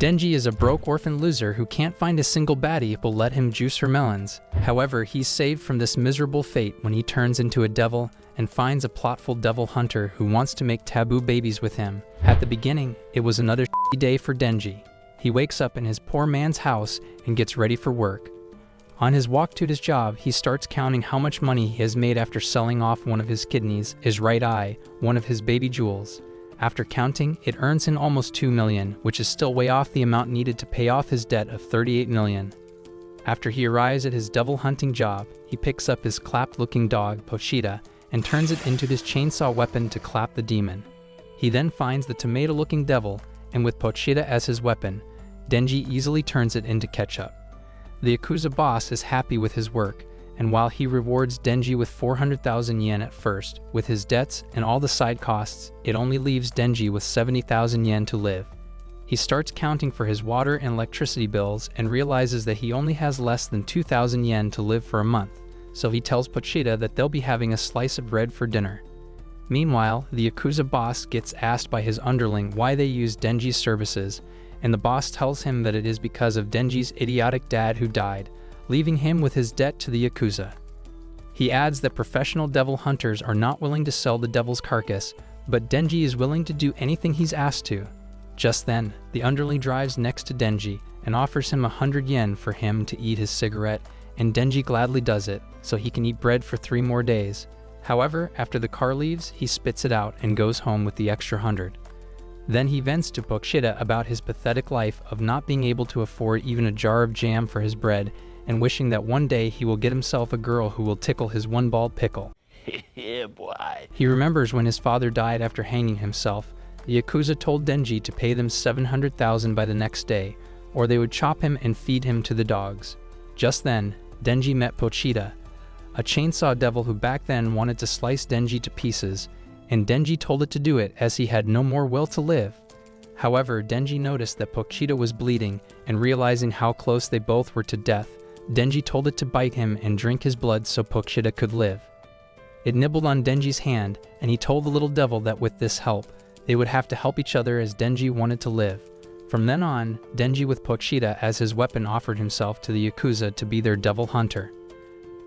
Denji is a broke orphan loser who can't find a single baddie who will let him juice her melons. However, he's saved from this miserable fate when he turns into a devil and finds a plotful devil hunter who wants to make taboo babies with him. At the beginning, it was another shitty day for Denji. He wakes up in his poor man's house and gets ready for work. On his walk to his job, he starts counting how much money he has made after selling off one of his kidneys, his right eye, one of his baby jewels. After counting, it earns him almost 2 million, which is still way off the amount needed to pay off his debt of 38 million. After he arrives at his devil hunting job, he picks up his clapped-looking dog, Pochita, and turns it into his chainsaw weapon to clap the demon. He then finds the tomato-looking devil, and with Pochita as his weapon, Denji easily turns it into ketchup. The Yakuza boss is happy with his work, and while he rewards Denji with 400,000 yen at first, with his debts and all the side costs, it only leaves Denji with 70,000 yen to live. He starts counting for his water and electricity bills and realizes that he only has less than 2,000 yen to live for a month, so he tells Pochita that they'll be having a slice of bread for dinner. Meanwhile, the Yakuza boss gets asked by his underling why they use Denji's services, and the boss tells him that it is because of Denji's idiotic dad who died, leaving him with his debt to the Yakuza. He adds that professional devil hunters are not willing to sell the devil's carcass, but Denji is willing to do anything he's asked to. Just then, the underling drives next to Denji and offers him 100 yen for him to eat his cigarette, and Denji gladly does it, so he can eat bread for 3 more days. However, after the car leaves, he spits it out and goes home with the extra 100. Then he vents to Pochita about his pathetic life of not being able to afford even a jar of jam for his bread, and wishing that one day he will get himself a girl who will tickle his one-bald pickle. Yeah, boy. He remembers when his father died after hanging himself. The Yakuza told Denji to pay them 700,000 by the next day, or they would chop him and feed him to the dogs. Just then, Denji met Pochita, a chainsaw devil who back then wanted to slice Denji to pieces, and Denji told it to do it as he had no more will to live. However, Denji noticed that Pochita was bleeding, and realizing how close they both were to death, Denji told it to bite him and drink his blood so Pochita could live. It nibbled on Denji's hand, and he told the little devil that with this help, they would have to help each other as Denji wanted to live. From then on, Denji with Pochita as his weapon offered himself to the Yakuza to be their devil hunter.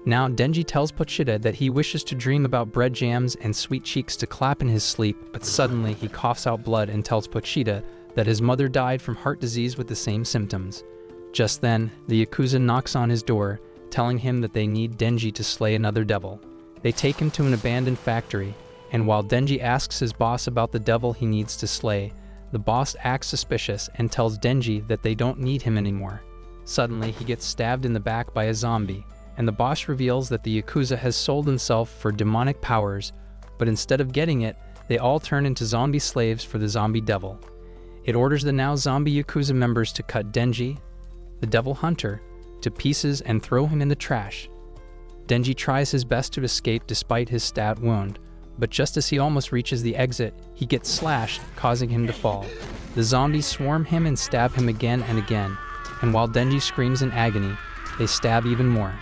Now Denji tells Pochita that he wishes to dream about bread jams and sweet cheeks to clap in his sleep, but suddenly he coughs out blood and tells Pochita that his mother died from heart disease with the same symptoms. Just then, the Yakuza knocks on his door, telling him that they need Denji to slay another devil. They take him to an abandoned factory, and while Denji asks his boss about the devil he needs to slay, the boss acts suspicious and tells Denji that they don't need him anymore. Suddenly, he gets stabbed in the back by a zombie, and the boss reveals that the Yakuza has sold himself for demonic powers, but instead of getting it, they all turn into zombie slaves for the zombie devil. It orders the now zombie Yakuza members to cut Denji, the devil hunter, to pieces and throw him in the trash. Denji tries his best to escape despite his stab wound, but just as he almost reaches the exit, he gets slashed, causing him to fall. The zombies swarm him and stab him again and again, and while Denji screams in agony, they stab even more.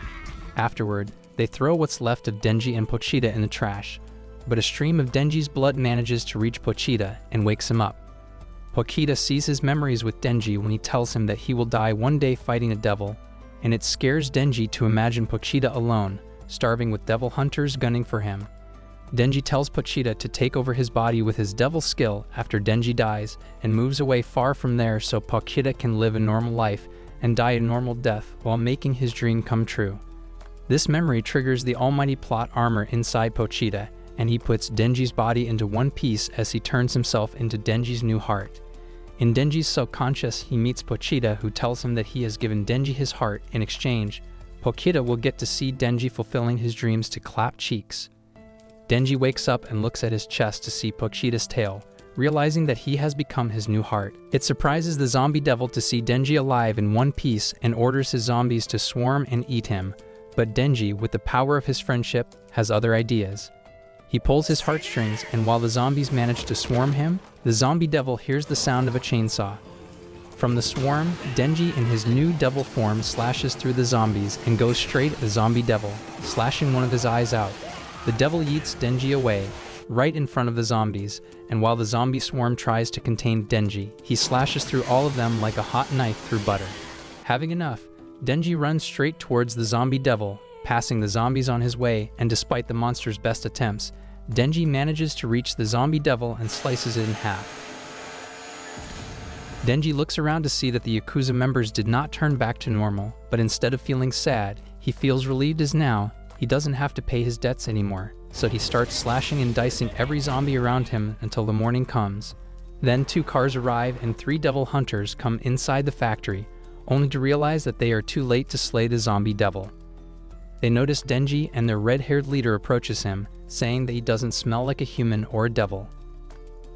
Afterward, they throw what's left of Denji and Pochita in the trash, but a stream of Denji's blood manages to reach Pochita and wakes him up. Pochita sees his memories with Denji when he tells him that he will die one day fighting a devil, and it scares Denji to imagine Pochita alone, starving with devil hunters gunning for him. Denji tells Pochita to take over his body with his devil skill after Denji dies, and moves away far from there so Pochita can live a normal life and die a normal death while making his dream come true. This memory triggers the almighty plot armor inside Pochita, and he puts Denji's body into one piece as he turns himself into Denji's new heart. In Denji's subconscious, he meets Pochita, who tells him that he has given Denji his heart. In exchange, Pochita will get to see Denji fulfilling his dreams to clap cheeks. Denji wakes up and looks at his chest to see Pochita's tail, realizing that he has become his new heart. It surprises the zombie devil to see Denji alive in one piece and orders his zombies to swarm and eat him, but Denji, with the power of his friendship, has other ideas. He pulls his heartstrings, and while the zombies manage to swarm him, the zombie devil hears the sound of a chainsaw. From the swarm, Denji in his new devil form slashes through the zombies and goes straight at the zombie devil, slashing one of his eyes out. The devil yeets Denji away, right in front of the zombies, and while the zombie swarm tries to contain Denji, he slashes through all of them like a hot knife through butter. Having enough, Denji runs straight towards the zombie devil, passing the zombies on his way, and despite the monster's best attempts, Denji manages to reach the zombie devil and slices it in half. Denji looks around to see that the Yakuza members did not turn back to normal, but instead of feeling sad, he feels relieved as now he doesn't have to pay his debts anymore, so he starts slashing and dicing every zombie around him until the morning comes. Then 2 cars arrive and 3 devil hunters come inside the factory, only to realize that they are too late to slay the zombie devil. They notice Denji, and their red-haired leader approaches him, saying that he doesn't smell like a human or a devil.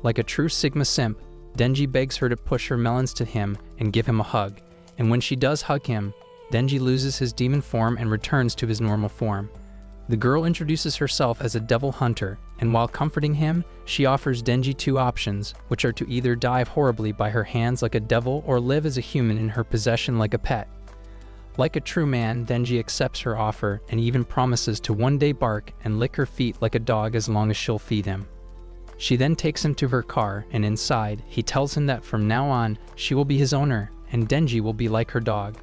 Like a true Sigma simp, Denji begs her to push her melons to him and give him a hug, and when she does hug him, Denji loses his demon form and returns to his normal form. The girl introduces herself as a devil hunter, and while comforting him, she offers Denji 2 options, which are to either die horribly by her hands like a devil or live as a human in her possession like a pet. Like a true man, Denji accepts her offer and even promises to one day bark and lick her feet like a dog as long as she'll feed him. She then takes him to her car, and inside, he tells him that from now on, she will be his owner, and Denji will be like her dog.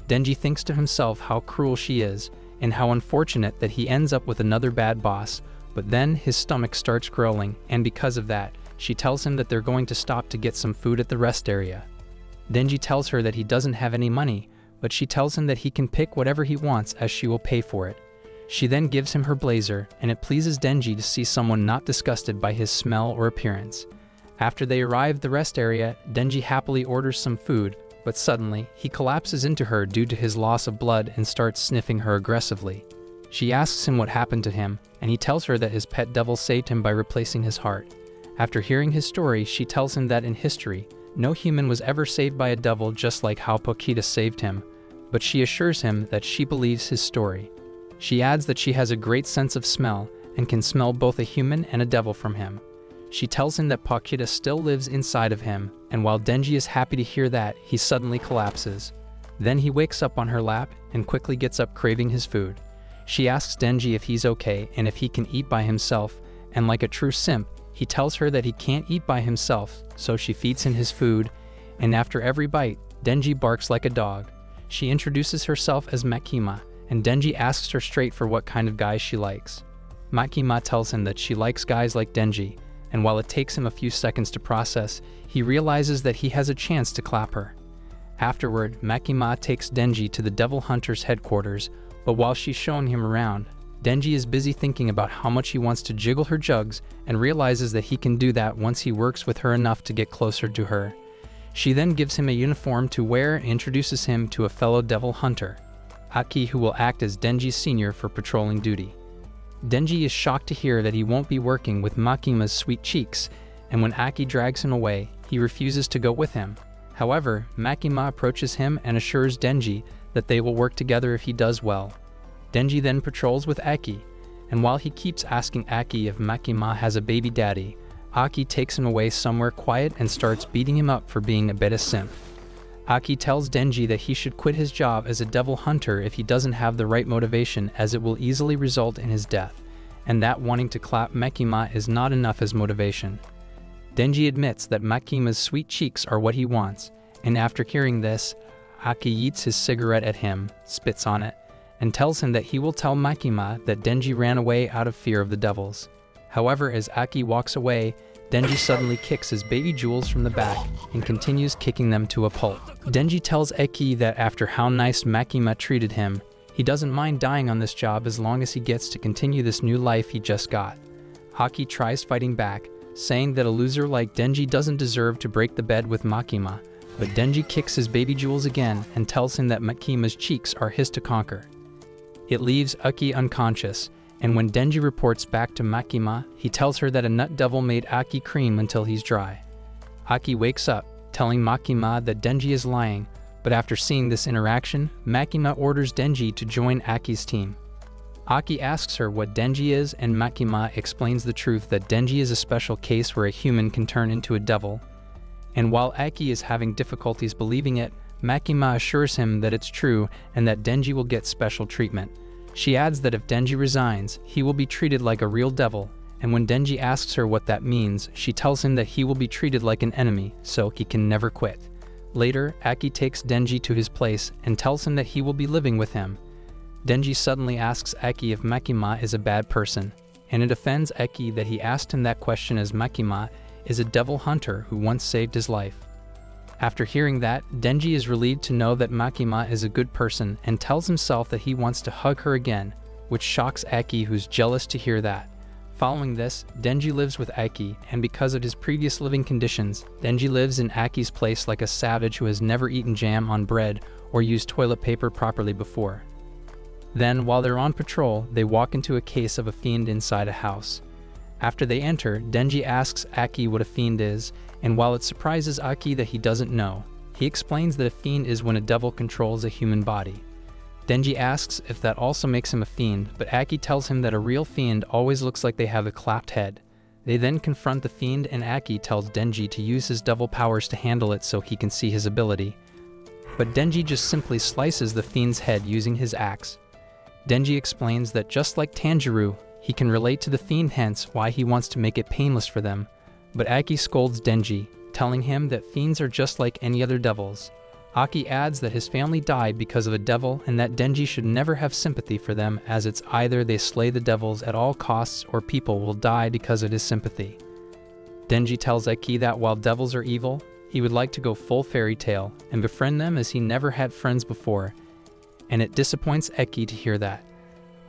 Denji thinks to himself how cruel she is, and how unfortunate that he ends up with another bad boss, but then his stomach starts growling, and because of that, she tells him that they're going to stop to get some food at the rest area. Denji tells her that he doesn't have any money, but she tells him that he can pick whatever he wants as she will pay for it. She then gives him her blazer, and it pleases Denji to see someone not disgusted by his smell or appearance. After they arrive at the rest area, Denji happily orders some food, but suddenly, he collapses into her due to his loss of blood and starts sniffing her aggressively. She asks him what happened to him, and he tells her that his pet devil saved him by replacing his heart. After hearing his story, she tells him that in history, no human was ever saved by a devil just like how Pokita saved him, but she assures him that she believes his story. She adds that she has a great sense of smell and can smell both a human and a devil from him. She tells him that Pokita still lives inside of him, and while Denji is happy to hear that, he suddenly collapses. Then he wakes up on her lap and quickly gets up craving his food. She asks Denji if he's okay and if he can eat by himself, and like a true simp, he tells her that he can't eat by himself, so she feeds him his food, and after every bite, Denji barks like a dog. She introduces herself as Makima, and Denji asks her straight for what kind of guys she likes. Makima tells him that she likes guys like Denji, and while it takes him a few seconds to process, he realizes that he has a chance to clap her. Afterward, Makima takes Denji to the Devil Hunter's headquarters, but while she's showing him around, Denji is busy thinking about how much he wants to jiggle her jugs and realizes that he can do that once he works with her enough to get closer to her. She then gives him a uniform to wear and introduces him to a fellow Devil Hunter, Aki, who will act as Denji's senior for patrolling duty. Denji is shocked to hear that he won't be working with Makima's sweet cheeks, and when Aki drags him away, he refuses to go with him. However, Makima approaches him and assures Denji that they will work together if he does well. Denji then patrols with Aki, and while he keeps asking Aki if Makima has a baby daddy, Aki takes him away somewhere quiet and starts beating him up for being a bit of simp. Aki tells Denji that he should quit his job as a devil hunter if he doesn't have the right motivation, as it will easily result in his death, and that wanting to clap Makima is not enough as motivation. Denji admits that Makima's sweet cheeks are what he wants, and after hearing this, Aki yeets his cigarette at him, spits on it, and tells him that he will tell Makima that Denji ran away out of fear of the devils. However, as Aki walks away, Denji suddenly kicks his baby jewels from the back and continues kicking them to a pulp. Denji tells Eki that after how nice Makima treated him, he doesn't mind dying on this job as long as he gets to continue this new life he just got. Aki tries fighting back, saying that a loser like Denji doesn't deserve to break the bed with Makima, but Denji kicks his baby jewels again and tells him that Makima's cheeks are his to conquer. It leaves Aki unconscious, and when Denji reports back to Makima, he tells her that a nut devil made Aki cream until he's dry. Aki wakes up, telling Makima that Denji is lying, but after seeing this interaction, Makima orders Denji to join Aki's team. Aki asks her what Denji is, and Makima explains the truth that Denji is a special case where a human can turn into a devil. And while Aki is having difficulties believing it, Makima assures him that it's true and that Denji will get special treatment. She adds that if Denji resigns, he will be treated like a real devil, and when Denji asks her what that means, she tells him that he will be treated like an enemy, so he can never quit. Later, Aki takes Denji to his place and tells him that he will be living with him. Denji suddenly asks Aki if Makima is a bad person, and it offends Aki that he asked him that question, as Makima is a devil hunter who once saved his life. After hearing that, Denji is relieved to know that Makima is a good person and tells himself that he wants to hug her again, which shocks Aki, who's jealous to hear that. Following this, Denji lives with Aki, and because of his previous living conditions, Denji lives in Aki's place like a savage who has never eaten jam on bread or used toilet paper properly before. Then, while they're on patrol, they walk into a case of a fiend inside a house. After they enter, Denji asks Aki what a fiend is, and while it surprises Aki that he doesn't know, he explains that a fiend is when a devil controls a human body. Denji asks if that also makes him a fiend, but Aki tells him that a real fiend always looks like they have a clapped head. They then confront the fiend, and Aki tells Denji to use his devil powers to handle it so he can see his ability. But Denji just simply slices the fiend's head using his axe. Denji explains that just like Tanjiro, he can relate to the fiend, hence why he wants to make it painless for them. But Aki scolds Denji, telling him that fiends are just like any other devils. Aki adds that his family died because of a devil and that Denji should never have sympathy for them, as it's either they slay the devils at all costs or people will die because of his sympathy. Denji tells Aki that while devils are evil, he would like to go full fairy tale and befriend them as he never had friends before, and it disappoints Aki to hear that.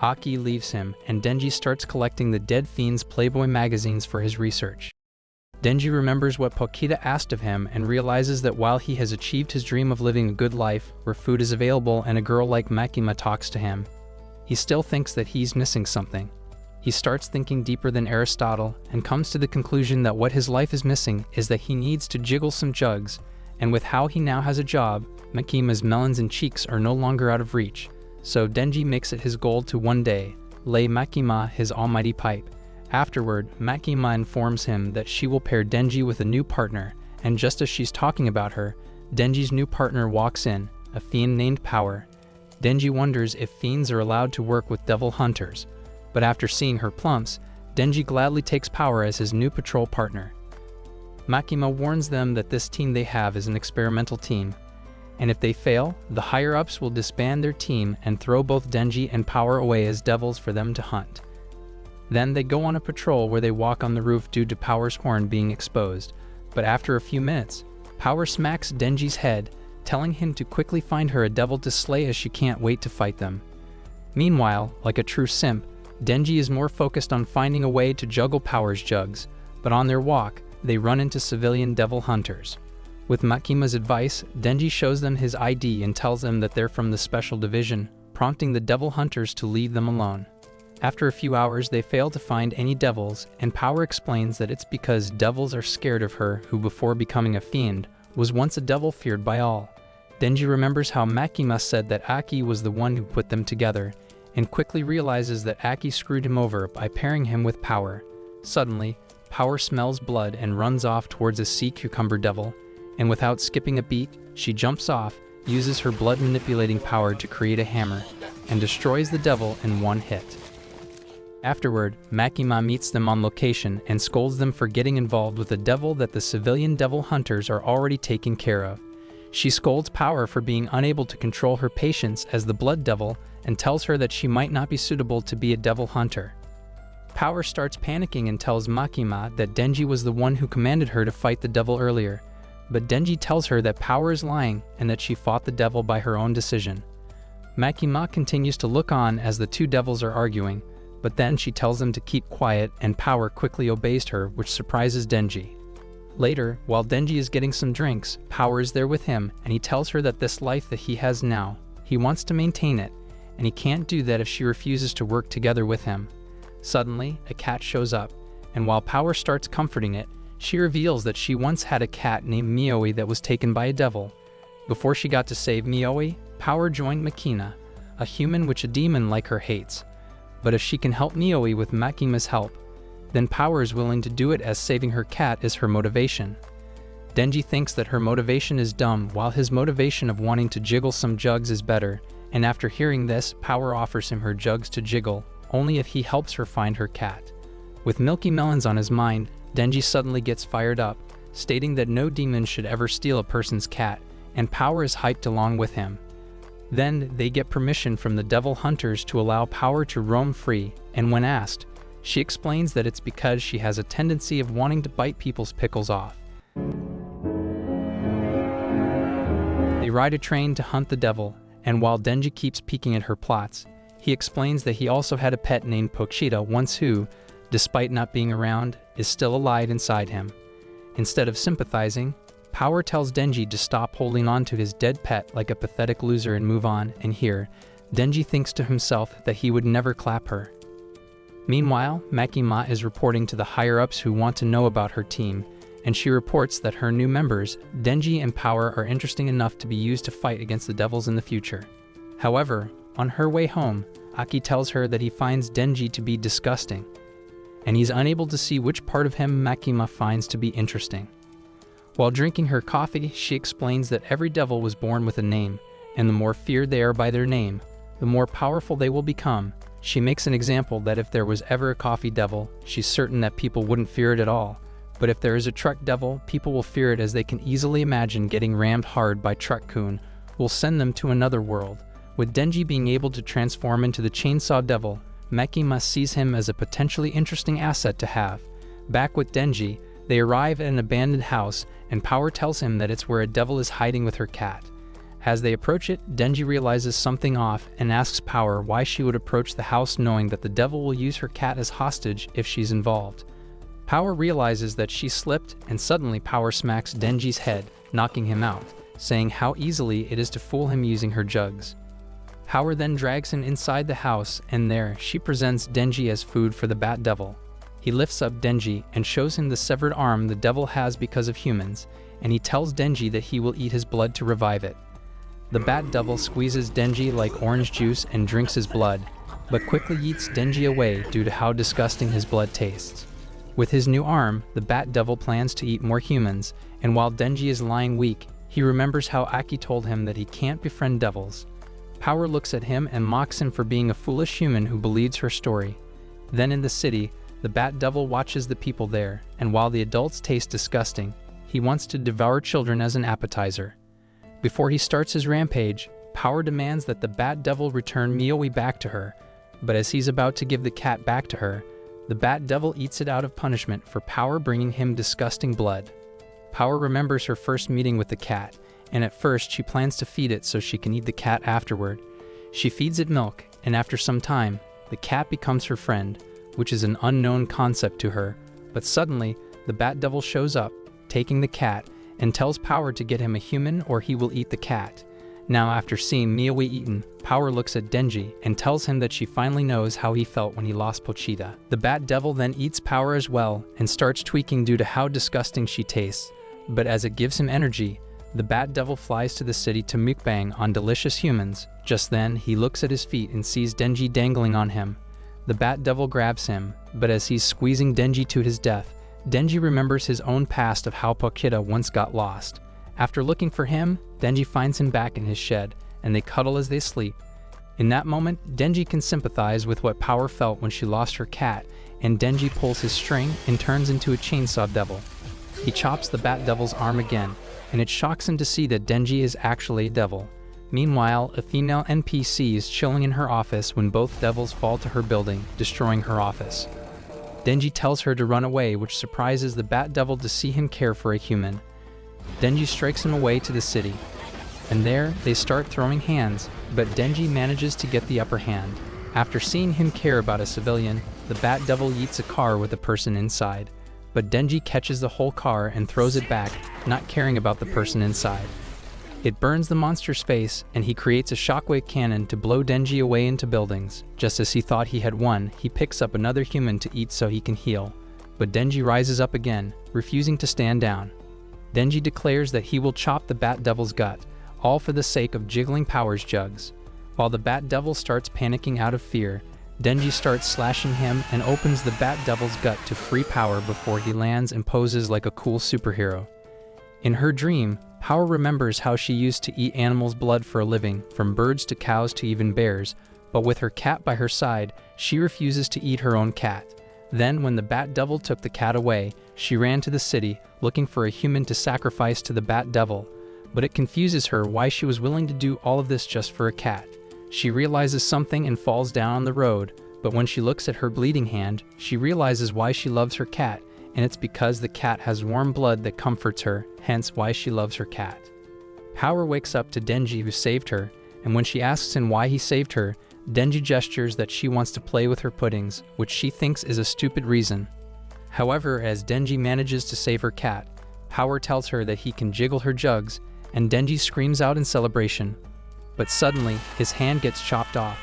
Aki leaves him, and Denji starts collecting the Dead Fiend's Playboy magazines for his research. Denji remembers what Pokita asked of him and realizes that while he has achieved his dream of living a good life, where food is available and a girl like Makima talks to him, he still thinks that he's missing something. He starts thinking deeper than Aristotle and comes to the conclusion that what his life is missing is that he needs to jiggle some jugs, and with how he now has a job, Makima's melons and cheeks are no longer out of reach. So Denji makes it his goal to one day lay Makima his almighty pipe. Afterward, Makima informs him that she will pair Denji with a new partner, and just as she's talking about her, Denji's new partner walks in, a fiend named Power. Denji wonders if fiends are allowed to work with devil hunters, but after seeing her plumps, Denji gladly takes Power as his new patrol partner. Makima warns them that this team they have is an experimental team, and if they fail, the higher-ups will disband their team and throw both Denji and Power away as devils for them to hunt. Then they go on a patrol where they walk on the roof due to Power's horn being exposed, but after a few minutes, Power smacks Denji's head, telling him to quickly find her a devil to slay as she can't wait to fight them. Meanwhile, like a true simp, Denji is more focused on finding a way to juggle Power's jugs, but on their walk, they run into civilian devil hunters. With Makima's advice, Denji shows them his ID and tells them that they're from the Special Division, prompting the devil hunters to leave them alone. After a few hours, they fail to find any devils, and Power explains that it's because devils are scared of her, who before becoming a fiend, was once a devil feared by all. Denji remembers how Makima said that Aki was the one who put them together, and quickly realizes that Aki screwed him over by pairing him with Power. Suddenly, Power smells blood and runs off towards a sea cucumber devil, and without skipping a beat, she jumps off, uses her blood-manipulating power to create a hammer, and destroys the devil in one hit. Afterward, Makima meets them on location and scolds them for getting involved with a devil that the civilian devil hunters are already taking care of. She scolds Power for being unable to control her patience as the blood devil and tells her that she might not be suitable to be a devil hunter. Power starts panicking and tells Makima that Denji was the one who commanded her to fight the devil earlier, but Denji tells her that Power is lying and that she fought the devil by her own decision. Makima continues to look on as the two devils are arguing, but then she tells them to keep quiet and Power quickly obeys her, which surprises Denji. Later, while Denji is getting some drinks, Power is there with him and he tells her that this life that he has now, he wants to maintain it, and he can't do that if she refuses to work together with him. Suddenly, a cat shows up, and while Power starts comforting it, she reveals that she once had a cat named Mioi that was taken by a devil. Before she got to save Mioi, Power joined Makina, a human which a demon like her hates. But if she can help Mioi with Makima's help, then Power is willing to do it, as saving her cat is her motivation. Denji thinks that her motivation is dumb, while his motivation of wanting to jiggle some jugs is better, and after hearing this, Power offers him her jugs to jiggle, only if he helps her find her cat. With milky melons on his mind, Denji suddenly gets fired up, stating that no demon should ever steal a person's cat, and Power is hyped along with him. Then they get permission from the devil hunters to allow Power to roam free, and when asked, she explains that it's because she has a tendency of wanting to bite people's pickles off. They ride a train to hunt the devil, and while Denji keeps peeking at her plots, he explains that he also had a pet named Pochita once who, despite not being around, is still alive inside him. Instead of sympathizing, Power tells Denji to stop holding on to his dead pet like a pathetic loser and move on, and here, Denji thinks to himself that he would never clap her. Meanwhile, Makima is reporting to the higher-ups who want to know about her team, and she reports that her new members, Denji and Power, are interesting enough to be used to fight against the devils in the future. However, on her way home, Aki tells her that he finds Denji to be disgusting, and he's unable to see which part of him Makima finds to be interesting. While drinking her coffee, she explains that every devil was born with a name, and the more feared they are by their name, the more powerful they will become. She makes an example that if there was ever a coffee devil, she's certain that people wouldn't fear it at all. But if there is a truck devil, people will fear it as they can easily imagine getting rammed hard by Truck-kun, who will send them to another world. With Denji being able to transform into the Chainsaw Devil, Makima sees him as a potentially interesting asset to have. Back with Denji, they arrive at an abandoned house, and Power tells him that it's where a devil is hiding with her cat. As they approach it, Denji realizes something off and asks Power why she would approach the house knowing that the devil will use her cat as hostage if she's involved. Power realizes that she slipped, and suddenly Power smacks Denji's head, knocking him out, saying how easily it is to fool him using her jugs. Power then drags him inside the house, and there she presents Denji as food for the Bat Devil. He lifts up Denji and shows him the severed arm the devil has because of humans, and he tells Denji that he will eat his blood to revive it. The Bat Devil squeezes Denji like orange juice and drinks his blood, but quickly yeets Denji away due to how disgusting his blood tastes. With his new arm, the Bat Devil plans to eat more humans, and while Denji is lying weak, he remembers how Aki told him that he can't befriend devils. Power looks at him and mocks him for being a foolish human who believes her story. Then in the city, the Bat Devil watches the people there, and while the adults taste disgusting, he wants to devour children as an appetizer. Before he starts his rampage, Power demands that the Bat Devil return Mioi back to her, but as he's about to give the cat back to her, the Bat Devil eats it out of punishment for Power bringing him disgusting blood. Power remembers her first meeting with the cat, and at first she plans to feed it so she can eat the cat afterward. She feeds it milk, and after some time, the cat becomes her friend, which is an unknown concept to her, but suddenly, the Bat Devil shows up, taking the cat, and tells Power to get him a human or he will eat the cat. Now after seeing Mioi eaten, Power looks at Denji and tells him that she finally knows how he felt when he lost Pochita. The Bat Devil then eats Power as well and starts tweaking due to how disgusting she tastes, but as it gives him energy, the Bat Devil flies to the city to mukbang on delicious humans. Just then, he looks at his feet and sees Denji dangling on him. The Bat Devil grabs him, but as he's squeezing Denji to his death, Denji remembers his own past of how Pochita once got lost. After looking for him, Denji finds him back in his shed, and they cuddle as they sleep. In that moment, Denji can sympathize with what Power felt when she lost her cat, and Denji pulls his string and turns into a Chainsaw Devil. He chops the Bat Devil's arm again, and it shocks him to see that Denji is actually a devil. Meanwhile, a female NPC is chilling in her office when both devils fall to her building, destroying her office. Denji tells her to run away, which surprises the Bat Devil to see him care for a human. Denji strikes him away to the city, and there they start throwing hands, but Denji manages to get the upper hand. After seeing him care about a civilian, the Bat Devil yeets a car with a person inside, but Denji catches the whole car and throws it back, not caring about the person inside. It burns the monster's face, and he creates a shockwave cannon to blow Denji away into buildings. Just as he thought he had won, he picks up another human to eat so he can heal. But Denji rises up again, refusing to stand down. Denji declares that he will chop the Bat Devil's gut, all for the sake of jiggling Power's jugs. While the Bat Devil starts panicking out of fear, Denji starts slashing him and opens the Bat Devil's gut to free Power before he lands and poses like a cool superhero. In her dream, Power remembers how she used to eat animals' blood for a living, from birds to cows to even bears, but with her cat by her side, she refuses to eat her own cat. Then, when the Bat Devil took the cat away, she ran to the city, looking for a human to sacrifice to the Bat Devil, but it confuses her why she was willing to do all of this just for a cat. She realizes something and falls down on the road, but when she looks at her bleeding hand, she realizes why she loves her cat, and it's because the cat has warm blood that comforts her, hence why she loves her cat. Power wakes up to Denji, who saved her, and when she asks him why he saved her, Denji gestures that she wants to play with her puddings, which she thinks is a stupid reason. However, as Denji manages to save her cat, Power tells her that he can jiggle her jugs, and Denji screams out in celebration. But suddenly, his hand gets chopped off.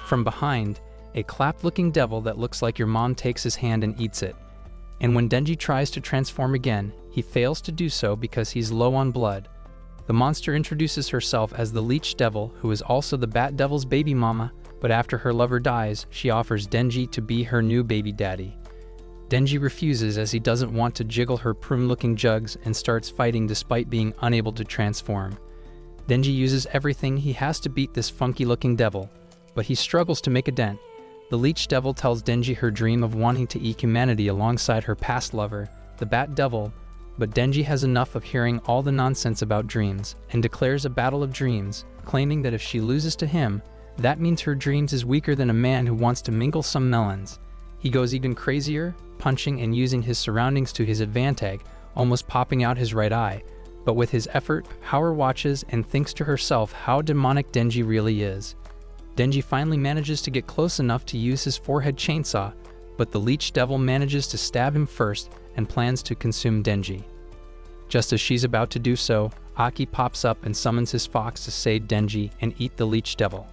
From behind, a clapped-looking devil that looks like your mom takes his hand and eats it. And when Denji tries to transform again, he fails to do so because he's low on blood. The monster introduces herself as the Leech Devil, who is also the Bat Devil's baby mama, but after her lover dies, she offers Denji to be her new baby daddy. Denji refuses as he doesn't want to jiggle her prune-looking jugs and starts fighting despite being unable to transform. Denji uses everything he has to beat this funky-looking devil, but he struggles to make a dent. The Leech Devil tells Denji her dream of wanting to eat humanity alongside her past lover, the Bat Devil, but Denji has enough of hearing all the nonsense about dreams and declares a battle of dreams, claiming that if she loses to him, that means her dreams is weaker than a man who wants to mingle some melons. He goes even crazier, punching and using his surroundings to his advantage, almost popping out his right eye. But with his effort, Power watches and thinks to herself how demonic Denji really is. Denji finally manages to get close enough to use his forehead chainsaw, but the Leech Devil manages to stab him first and plans to consume Denji. Just as she's about to do so, Aki pops up and summons his fox to save Denji and eat the Leech Devil.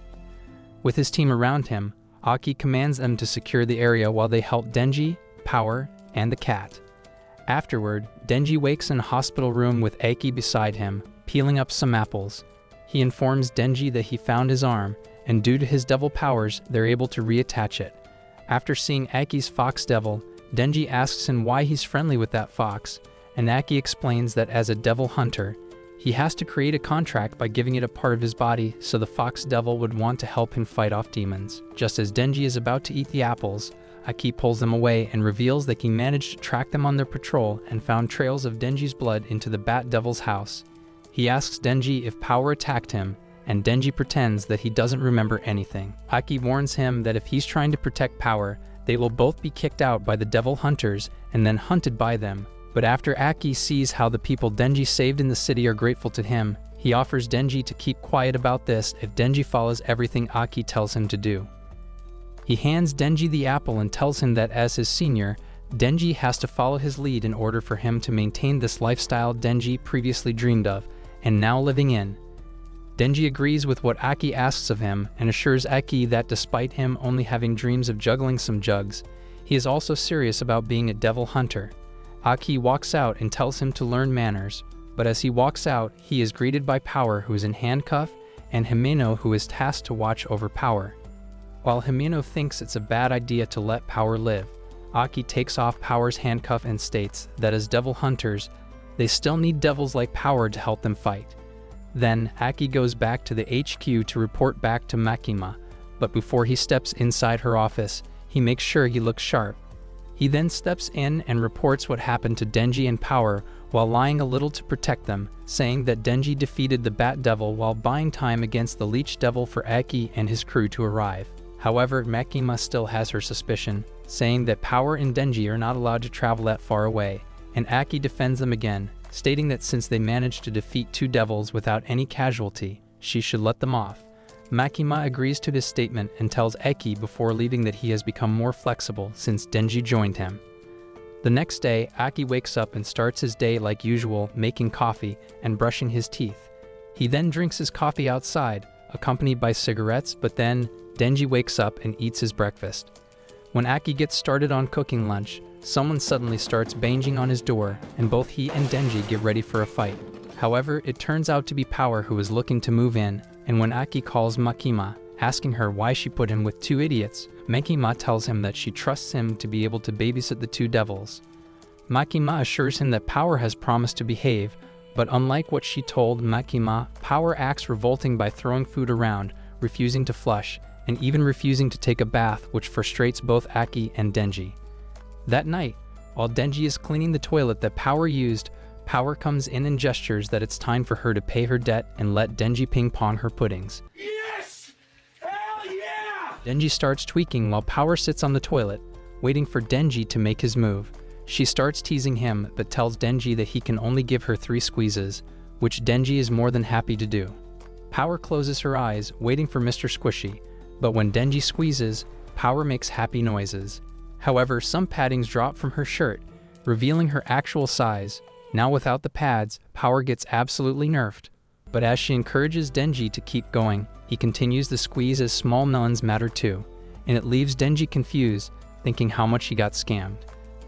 With his team around him, Aki commands them to secure the area while they help Denji, Power, and the cat. Afterward, Denji wakes in a hospital room with Aki beside him, peeling up some apples. He informs Denji that he found his arm, and due to his devil powers, they're able to reattach it. After seeing Aki's fox devil, Denji asks him why he's friendly with that fox, and Aki explains that as a devil hunter, he has to create a contract by giving it a part of his body so the fox devil would want to help him fight off demons. Just as Denji is about to eat the apples, Aki pulls them away and reveals that he managed to track them on their patrol and found trails of Denji's blood into the Bat Devil's house. He asks Denji if Power attacked him, and Denji pretends that he doesn't remember anything. Aki warns him that if he's trying to protect Power, they will both be kicked out by the devil hunters and then hunted by them. But after Aki sees how the people Denji saved in the city are grateful to him, he offers Denji to keep quiet about this if Denji follows everything Aki tells him to do. He hands Denji the apple and tells him that as his senior, Denji has to follow his lead in order for him to maintain this lifestyle Denji previously dreamed of and now living in. Denji agrees with what Aki asks of him and assures Aki that despite him only having dreams of juggling some jugs, he is also serious about being a devil hunter. Aki walks out and tells him to learn manners, but as he walks out, he is greeted by Power, who is in handcuff, and Himeno, who is tasked to watch over Power. While Himeno thinks it's a bad idea to let Power live, Aki takes off Power's handcuff and states that as devil hunters, they still need devils like Power to help them fight. Then, Aki goes back to the HQ to report back to Makima, but before he steps inside her office, he makes sure he looks sharp. He then steps in and reports what happened to Denji and Power while lying a little to protect them, saying that Denji defeated the Bat Devil while buying time against the Leech Devil for Aki and his crew to arrive. However, Makima still has her suspicion, saying that Power and Denji are not allowed to travel that far away, and Aki defends them again, stating that since they managed to defeat two devils without any casualty, she should let them off. Makima agrees to this statement and tells Aki before leaving that he has become more flexible since Denji joined him. The next day, Aki wakes up and starts his day like usual, making coffee and brushing his teeth. He then drinks his coffee outside, accompanied by cigarettes, but then Denji wakes up and eats his breakfast. When Aki gets started on cooking lunch, someone suddenly starts banging on his door, and both he and Denji get ready for a fight. However, it turns out to be Power who is looking to move in, and when Aki calls Makima, asking her why she put him with two idiots, Makima tells him that she trusts him to be able to babysit the two devils. Makima assures him that Power has promised to behave, but unlike what she told Makima, Power acts revolting by throwing food around, refusing to flush, and even refusing to take a bath, which frustrates both Aki and Denji. That night, while Denji is cleaning the toilet that Power used, Power comes in and gestures that it's time for her to pay her debt and let Denji ping-pong her puddings. Yes! Hell yeah! Denji starts tweaking while Power sits on the toilet, waiting for Denji to make his move. She starts teasing him but tells Denji that he can only give her 3 squeezes, which Denji is more than happy to do. Power closes her eyes, waiting for Mr. Squishy, but when Denji squeezes, Power makes happy noises. However, some paddings drop from her shirt, revealing her actual size. Now without the pads, Power gets absolutely nerfed. But as she encourages Denji to keep going, he continues the squeeze as small nuns matter too, and it leaves Denji confused, thinking how much he got scammed.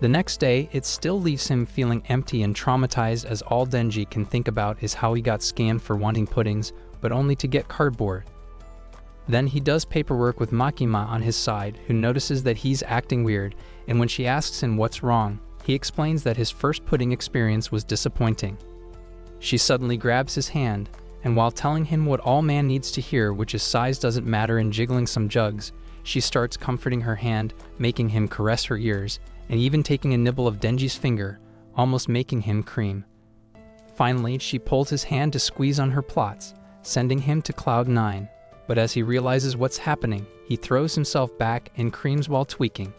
The next day, it still leaves him feeling empty and traumatized as all Denji can think about is how he got scammed for wanting puddings, but only to get cardboard. Then he does paperwork with Makima on his side, who notices that he's acting weird, and when she asks him what's wrong, he explains that his first pudding experience was disappointing. She suddenly grabs his hand, and while telling him what all man needs to hear, which is size doesn't matter, and jiggling some jugs, she starts comforting her hand, making him caress her ears, and even taking a nibble of Denji's finger, almost making him cream. Finally, she pulls his hand to squeeze on her plots, sending him to cloud 9. But as he realizes what's happening, he throws himself back and creams while tweaking.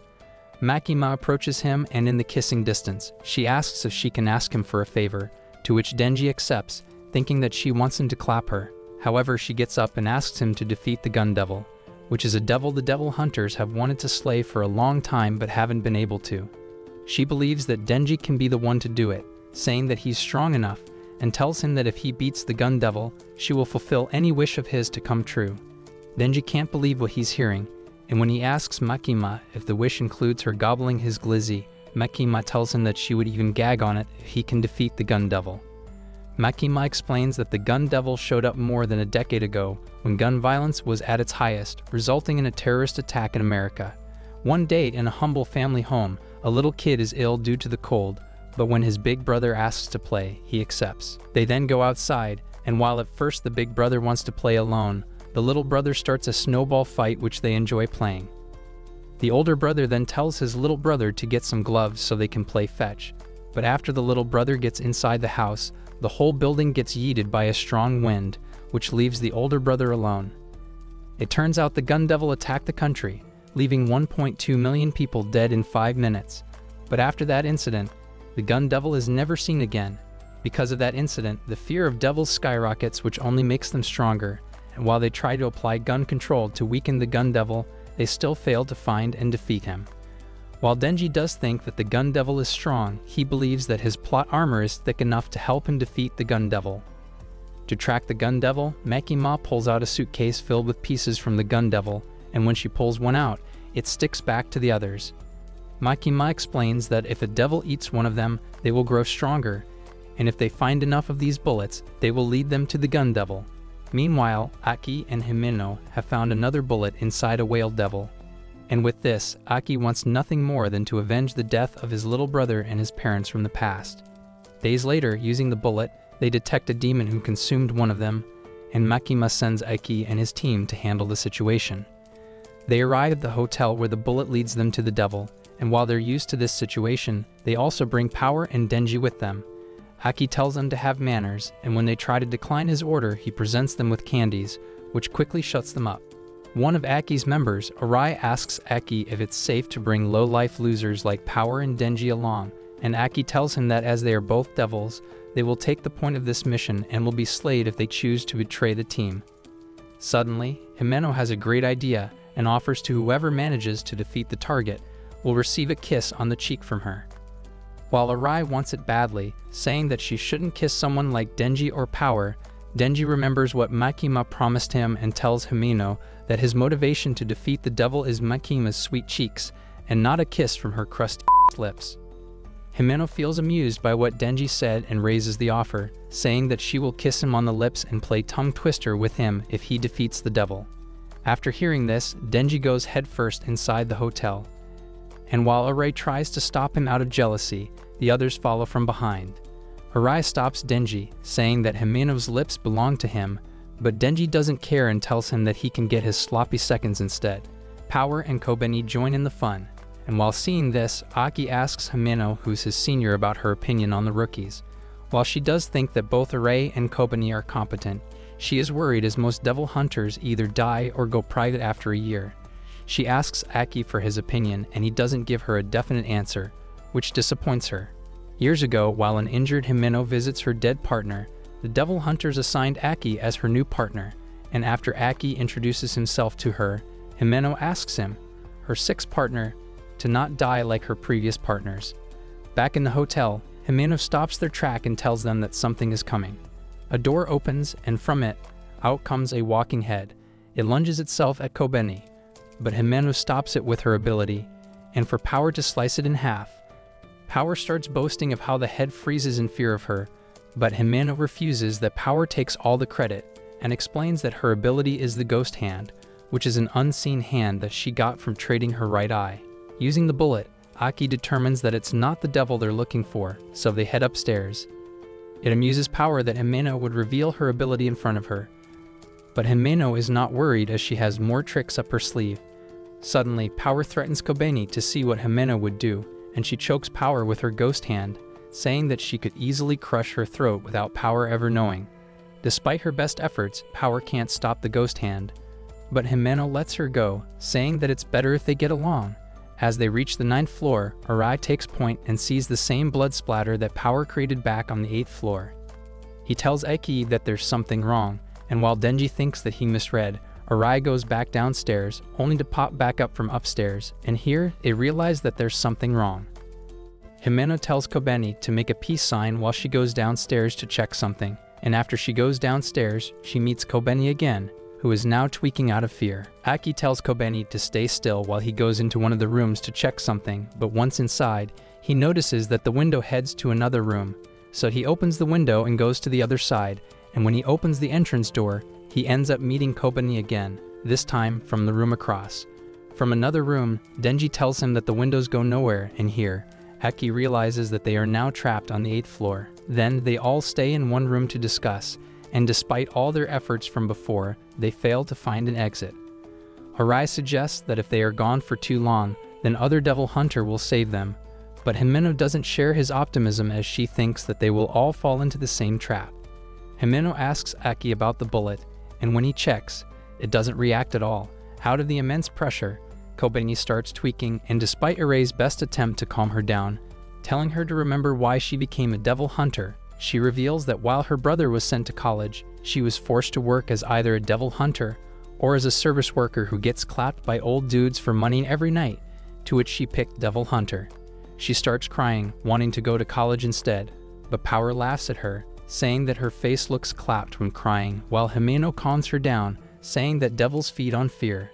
Makima approaches him, and in the kissing distance, she asks if she can ask him for a favor, to which Denji accepts, thinking that she wants him to clap her. However, she gets up and asks him to defeat the Gun Devil, which is a devil the devil hunters have wanted to slay for a long time but haven't been able to. She believes that Denji can be the one to do it, saying that he's strong enough, and tells him that if he beats the Gun Devil, she will fulfill any wish of his to come true. Denji can't believe what he's hearing, and when he asks Makima if the wish includes her gobbling his glizzy, Makima tells him that she would even gag on it if he can defeat the Gun Devil. Makima explains that the Gun Devil showed up more than a decade ago when gun violence was at its highest, resulting in a terrorist attack in America. One day in a humble family home, a little kid is ill due to the cold, but when his big brother asks to play, he accepts. They then go outside, and while at first the big brother wants to play alone, the little brother starts a snowball fight which they enjoy playing. The older brother then tells his little brother to get some gloves so they can play fetch, but after the little brother gets inside the house, the whole building gets yeeted by a strong wind, which leaves the older brother alone. It turns out the Gun Devil attacked the country, leaving 1.2 million people dead in 5 minutes. But after that incident, the Gun Devil is never seen again. Because of that incident, the fear of devils skyrockets, which only makes them stronger, and while they try to apply gun control to weaken the Gun Devil, they still fail to find and defeat him. While Denji does think that the Gun Devil is strong, he believes that his plot armor is thick enough to help him defeat the Gun Devil. To track the Gun Devil, Makima pulls out a suitcase filled with pieces from the Gun Devil, and when she pulls one out, it sticks back to the others. Makima explains that if a devil eats one of them, they will grow stronger, and if they find enough of these bullets, they will lead them to the Gun Devil. Meanwhile, Aki and Himeno have found another bullet inside a whale devil. And with this, Aki wants nothing more than to avenge the death of his little brother and his parents from the past. Days later, using the bullet, they detect a demon who consumed one of them, and Makima sends Aki and his team to handle the situation. They arrive at the hotel where the bullet leads them to the devil, and while they're used to this situation, they also bring Power and Denji with them. Aki tells them to have manners, and when they try to decline his order, he presents them with candies, which quickly shuts them up. One of Aki's members, Arai, asks Aki if it's safe to bring low-life losers like Power and Denji along, and Aki tells him that as they are both devils, they will take the point of this mission and will be slayed if they choose to betray the team. Suddenly, Himeno has a great idea and offers to whoever manages to defeat the target will receive a kiss on the cheek from her. While Arai wants it badly, saying that she shouldn't kiss someone like Denji or Power, Denji remembers what Makima promised him and tells Himeno that his motivation to defeat the devil is Makima's sweet cheeks and not a kiss from her crusty lips. Himeno feels amused by what Denji said and raises the offer, saying that she will kiss him on the lips and play tongue twister with him if he defeats the devil. After hearing this, Denji goes headfirst inside the hotel. And while Arai tries to stop him out of jealousy, the others follow from behind. Arai stops Denji, saying that Himeno's lips belong to him, but Denji doesn't care and tells him that he can get his sloppy seconds instead. Power and Kobeni join in the fun, And while seeing this, Aki asks Himeno, who's his senior, about her opinion on the rookies. While she does think that both Arai and Kobani are competent, she is worried as most devil hunters either die or go private after a year. She asks Aki for his opinion, and he doesn't give her a definite answer, which disappoints her. Years ago, while an injured Himeno visits her dead partner, the devil hunters assigned Aki as her new partner, and after Aki introduces himself to her, Himeno asks him, her sixth partner, to not die like her previous partners. Back in the hotel, Himeno stops their track and tells them that something is coming. A door opens, and from it, out comes a walking head. It lunges itself at Kobeni, but Himeno stops it with her ability, and for Power to slice it in half. Power starts boasting of how the head freezes in fear of her, but Himeno refuses that Power takes all the credit, and explains that her ability is the ghost hand, which is an unseen hand that she got from trading her right eye. Using the bullet, Aki determines that it's not the devil they're looking for, so they head upstairs. It amuses Power that Himeno would reveal her ability in front of her. But Himeno is not worried as she has more tricks up her sleeve. Suddenly, Power threatens Kobeni to see what Himeno would do, and she chokes Power with her ghost hand, saying that she could easily crush her throat without Power ever knowing. Despite her best efforts, Power can't stop the ghost hand. But Himeno lets her go, saying that it's better if they get along. As they reach the 9th floor, Arai takes point and sees the same blood splatter that Power created back on the 8th floor. He tells Eki that there's something wrong, and while Denji thinks that he misread, Arai goes back downstairs, only to pop back up from upstairs, and here they realize that there's something wrong. Himeno tells Kobeni to make a peace sign while she goes downstairs to check something, and after she goes downstairs, she meets Kobeni again, who is now tweaking out of fear. Aki tells Kobeni to stay still while he goes into one of the rooms to check something, but once inside, he notices that the window heads to another room, so he opens the window and goes to the other side, and when he opens the entrance door, he ends up meeting Kobeni again, this time from the room across. From another room, Denji tells him that the windows go nowhere, and here, Aki realizes that they are now trapped on the 8th floor. Then they all stay in one room to discuss, and despite all their efforts from before, they fail to find an exit. Arai suggests that if they are gone for too long, then other devil hunter will save them, but Himeno doesn't share his optimism as she thinks that they will all fall into the same trap. Himeno asks Aki about the bullet, and when he checks, it doesn't react at all. Out of the immense pressure, Kobeni starts tweaking, and despite Arai's best attempt to calm her down, telling her to remember why she became a devil hunter, she reveals that while her brother was sent to college, she was forced to work as either a devil hunter or as a service worker who gets clapped by old dudes for money every night, to which she picked devil hunter. She starts crying, wanting to go to college instead, but Power laughs at her, saying that her face looks clapped when crying, while Himeno calms her down, saying that devils feed on fear.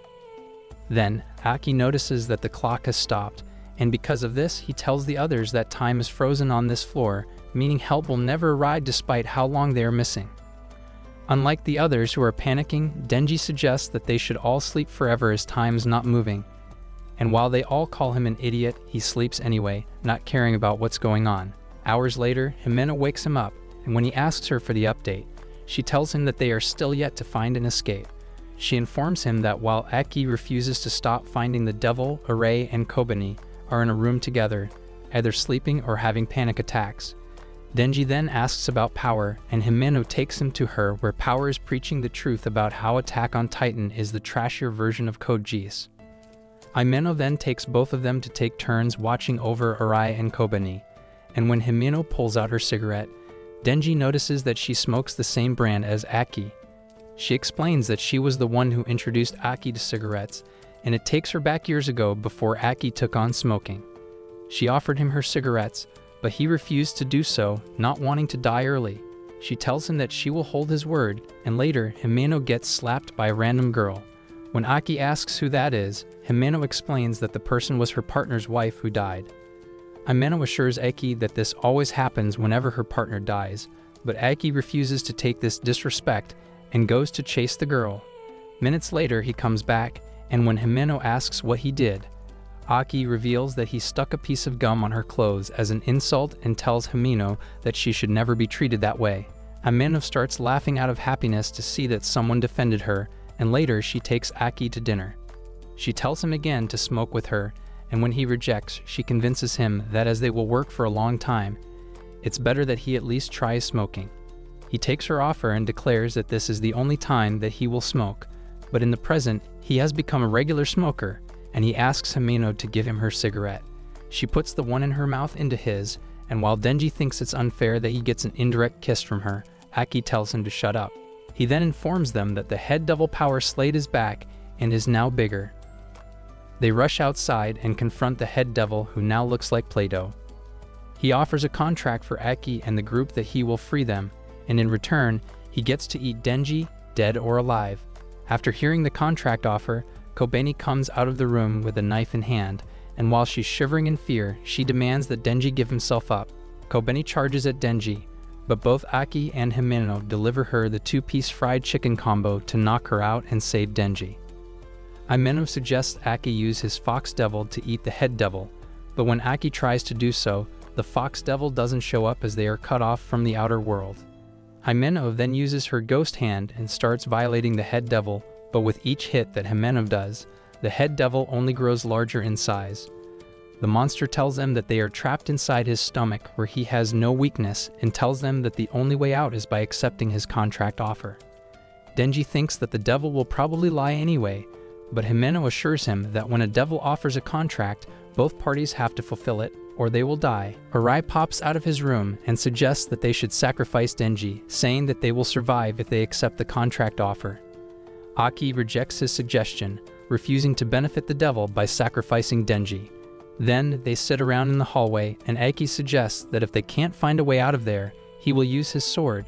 Then, Aki notices that the clock has stopped, and because of this, he tells the others that time is frozen on this floor, meaning help will never arrive despite how long they are missing. Unlike the others who are panicking, Denji suggests that they should all sleep forever as time is not moving. And while they all call him an idiot, he sleeps anyway, not caring about what's going on. Hours later, Himeno wakes him up, and when he asks her for the update, she tells him that they are still yet to find an escape. She informs him that while Aki refuses to stop finding the devil, Arai, and Kobeni are in a room together, either sleeping or having panic attacks. Denji then asks about Power, and Himeno takes him to her where Power is preaching the truth about how Attack on Titan is the trashier version of Code Geass. Himeno then takes both of them to take turns watching over Arai and Kobeni, and when Himeno pulls out her cigarette, Denji notices that she smokes the same brand as Aki. She explains that she was the one who introduced Aki to cigarettes, and it takes her back years ago before Aki took on smoking. She offered him her cigarettes, but he refused to do so, not wanting to die early. She tells him that she will hold his word, and later, Himeno gets slapped by a random girl. When Aki asks who that is, Himeno explains that the person was her partner's wife who died. Himeno assures Aki that this always happens whenever her partner dies, but Aki refuses to take this disrespect and goes to chase the girl. Minutes later, he comes back, and when Himeno asks what he did, Aki reveals that he stuck a piece of gum on her clothes as an insult and tells Himeno that she should never be treated that way. Himeno starts laughing out of happiness to see that someone defended her, and later she takes Aki to dinner. She tells him again to smoke with her, and when he rejects, she convinces him that as they will work for a long time, it's better that he at least tries smoking. He takes her offer and declares that this is the only time that he will smoke, but in the present, he has become a regular smoker, and he asks Himeno to give him her cigarette. She puts the one in her mouth into his, and while Denji thinks it's unfair that he gets an indirect kiss from her, Aki tells him to shut up. He then informs them that the head devil power slayed his back and is now bigger. They rush outside and confront the head devil, who now looks like Play-Doh. He offers a contract for Aki and the group that he will free them, and in return, he gets to eat Denji, dead or alive. After hearing the contract offer, Kobeni comes out of the room with a knife in hand, and while she's shivering in fear, she demands that Denji give himself up. Kobeni charges at Denji, but both Aki and Himeno deliver her the two-piece fried chicken combo to knock her out and save Denji. Himeno suggests Aki use his fox devil to eat the head devil, but when Aki tries to do so, the fox devil doesn't show up as they are cut off from the outer world. Himeno then uses her ghost hand and starts violating the head devil, but with each hit that Himeno does, the head devil only grows larger in size. The monster tells them that they are trapped inside his stomach where he has no weakness, and tells them that the only way out is by accepting his contract offer. Denji thinks that the devil will probably lie anyway, but Himeno assures him that when a devil offers a contract, both parties have to fulfill it, or they will die. Arai pops out of his room and suggests that they should sacrifice Denji, saying that they will survive if they accept the contract offer. Aki rejects his suggestion, refusing to benefit the devil by sacrificing Denji. Then they sit around in the hallway, and Aki suggests that if they can't find a way out of there, he will use his sword.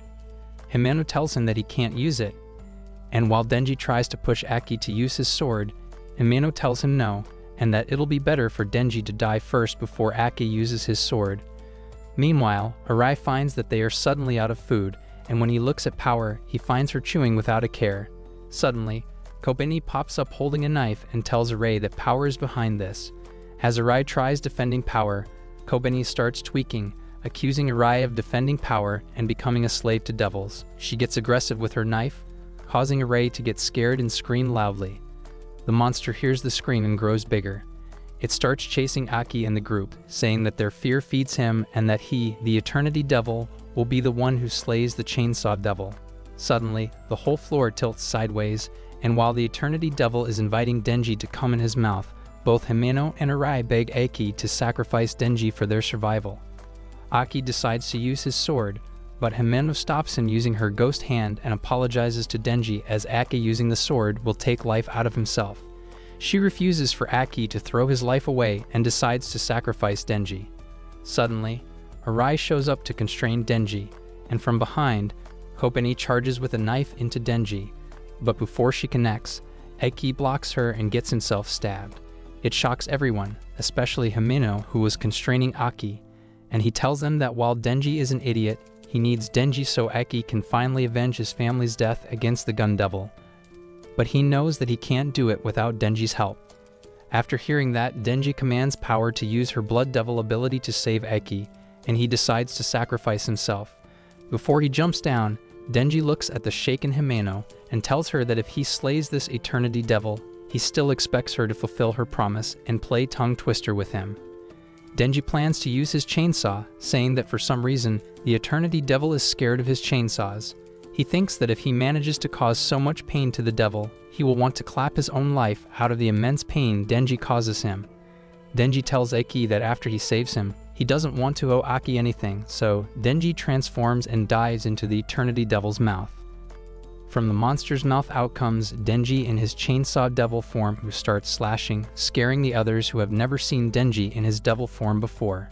Himeno tells him that he can't use it, and while Denji tries to push Aki to use his sword, Himeno tells him no, and that it'll be better for Denji to die first before Aki uses his sword. Meanwhile, Arai finds that they are suddenly out of food, and when he looks at Power, he finds her chewing without a care. Suddenly, Kobeni pops up holding a knife and tells Arai that Power is behind this. As Arai tries defending Power, Kobeni starts tweaking, accusing Arai of defending Power and becoming a slave to devils. She gets aggressive with her knife, causing Arai to get scared and scream loudly. The monster hears the scream and grows bigger. It starts chasing Aki and the group, saying that their fear feeds him and that he, the Eternity Devil, will be the one who slays the Chainsaw Devil. Suddenly, the whole floor tilts sideways, and while the Eternity Devil is inviting Denji to come in his mouth, both Himeno and Arai beg Aki to sacrifice Denji for their survival. Aki decides to use his sword, but Himeno stops him using her ghost hand and apologizes to Denji as Aki using the sword will take life out of himself. She refuses for Aki to throw his life away and decides to sacrifice Denji. Suddenly, Arai shows up to constrain Denji, and from behind, Kobeni charges with a knife into Denji, but before she connects, Aki blocks her and gets himself stabbed. It shocks everyone, especially Himeno, who was constraining Aki, and he tells them that while Denji is an idiot, he needs Denji so Aki can finally avenge his family's death against the Gun Devil. But he knows that he can't do it without Denji's help. After hearing that, Denji commands Power to use her Blood Devil ability to save Aki, and he decides to sacrifice himself. Before he jumps down, Denji looks at the shaken Himeno and tells her that if he slays this Eternity Devil, he still expects her to fulfill her promise and play tongue twister with him. Denji plans to use his chainsaw, saying that for some reason, the Eternity Devil is scared of his chainsaws. He thinks that if he manages to cause so much pain to the devil, he will want to clap his own life out of the immense pain Denji causes him. Denji tells Aki that after he saves him, he doesn't want to owe Aki anything, so Denji transforms and dives into the Eternity Devil's mouth. From the monster's mouth out comes Denji in his chainsaw devil form, who starts slashing, scaring the others who have never seen Denji in his devil form before.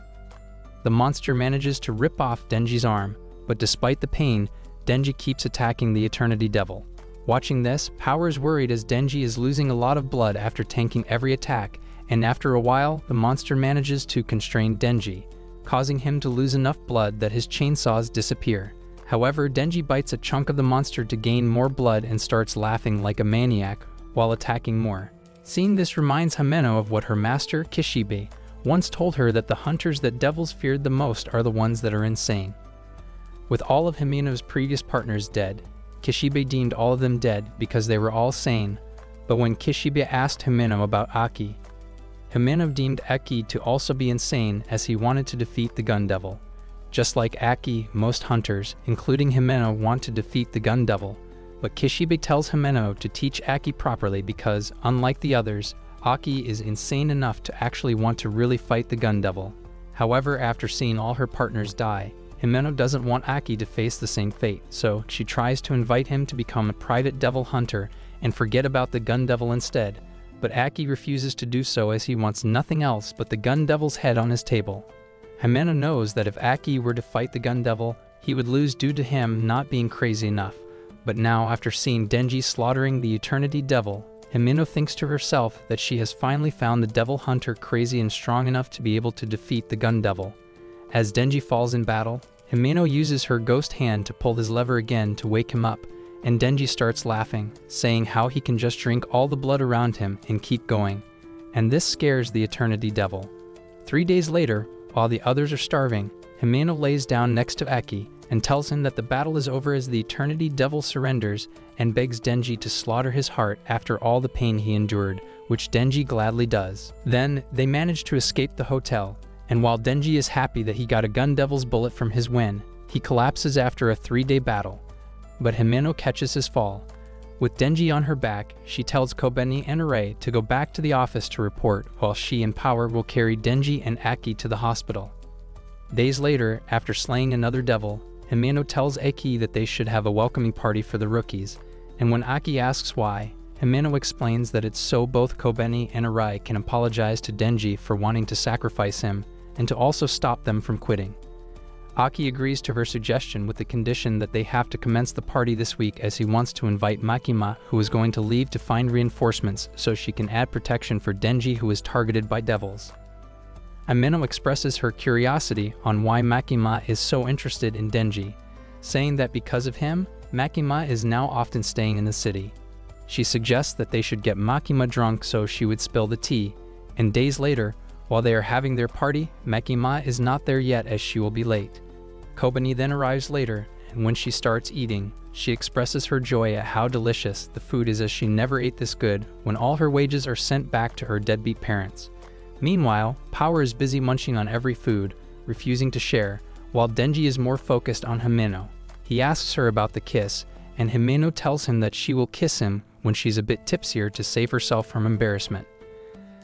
The monster manages to rip off Denji's arm, but despite the pain, Denji keeps attacking the Eternity Devil. Watching this, Power is worried as Denji is losing a lot of blood after tanking every attack, and after a while, the monster manages to constrain Denji, causing him to lose enough blood that his chainsaws disappear. However, Denji bites a chunk of the monster to gain more blood and starts laughing like a maniac while attacking more. Seeing this reminds Himeno of what her master, Kishibe, once told her, that the hunters that devils feared the most are the ones that are insane. With all of Himeno's previous partners dead, Kishibe deemed all of them dead because they were all sane, but when Kishibe asked Himeno about Aki, Himeno deemed Eki to also be insane as he wanted to defeat the Gun Devil. Just like Aki, most hunters, including Himeno, want to defeat the Gun Devil, but Kishibe tells Himeno to teach Aki properly because, unlike the others, Aki is insane enough to actually want to really fight the Gun Devil. However, after seeing all her partners die, Himeno doesn't want Aki to face the same fate, so she tries to invite him to become a private devil hunter and forget about the Gun Devil instead, but Aki refuses to do so as he wants nothing else but the Gun Devil's head on his table. Himeno knows that if Aki were to fight the Gun Devil, he would lose due to him not being crazy enough, but now after seeing Denji slaughtering the Eternity Devil, Himeno thinks to herself that she has finally found the devil hunter crazy and strong enough to be able to defeat the Gun Devil. As Denji falls in battle, Himeno uses her ghost hand to pull his lever again to wake him up, and Denji starts laughing, saying how he can just drink all the blood around him and keep going. And this scares the Eternity Devil. 3 days later, while the others are starving, Himeno lays down next to Eki and tells him that the battle is over as the Eternity Devil surrenders and begs Denji to slaughter his heart after all the pain he endured, which Denji gladly does. Then, they manage to escape the hotel, and while Denji is happy that he got a Gun Devil's bullet from his win, he collapses after a 3-day battle. But Himeno catches his fall. With Denji on her back, she tells Kobeni and Arai to go back to the office to report, while she and Power will carry Denji and Aki to the hospital. Days later, after slaying another devil, Himeno tells Eki that they should have a welcoming party for the rookies, and when Aki asks why, Himeno explains that it's so both Kobeni and Arai can apologize to Denji for wanting to sacrifice him, and to also stop them from quitting. Aki agrees to her suggestion with the condition that they have to commence the party this week as he wants to invite Makima, who is going to leave to find reinforcements so she can add protection for Denji, who is targeted by devils. Himeno expresses her curiosity on why Makima is so interested in Denji, saying that because of him, Makima is now often staying in the city. She suggests that they should get Makima drunk so she would spill the tea, and days later, while they are having their party, Makima is not there yet as she will be late. Kobeni then arrives later, and when she starts eating, she expresses her joy at how delicious the food is as she never ate this good when all her wages are sent back to her deadbeat parents. Meanwhile, Power is busy munching on every food, refusing to share, while Denji is more focused on Himeno. He asks her about the kiss, and Himeno tells him that she will kiss him when she's a bit tipsier to save herself from embarrassment.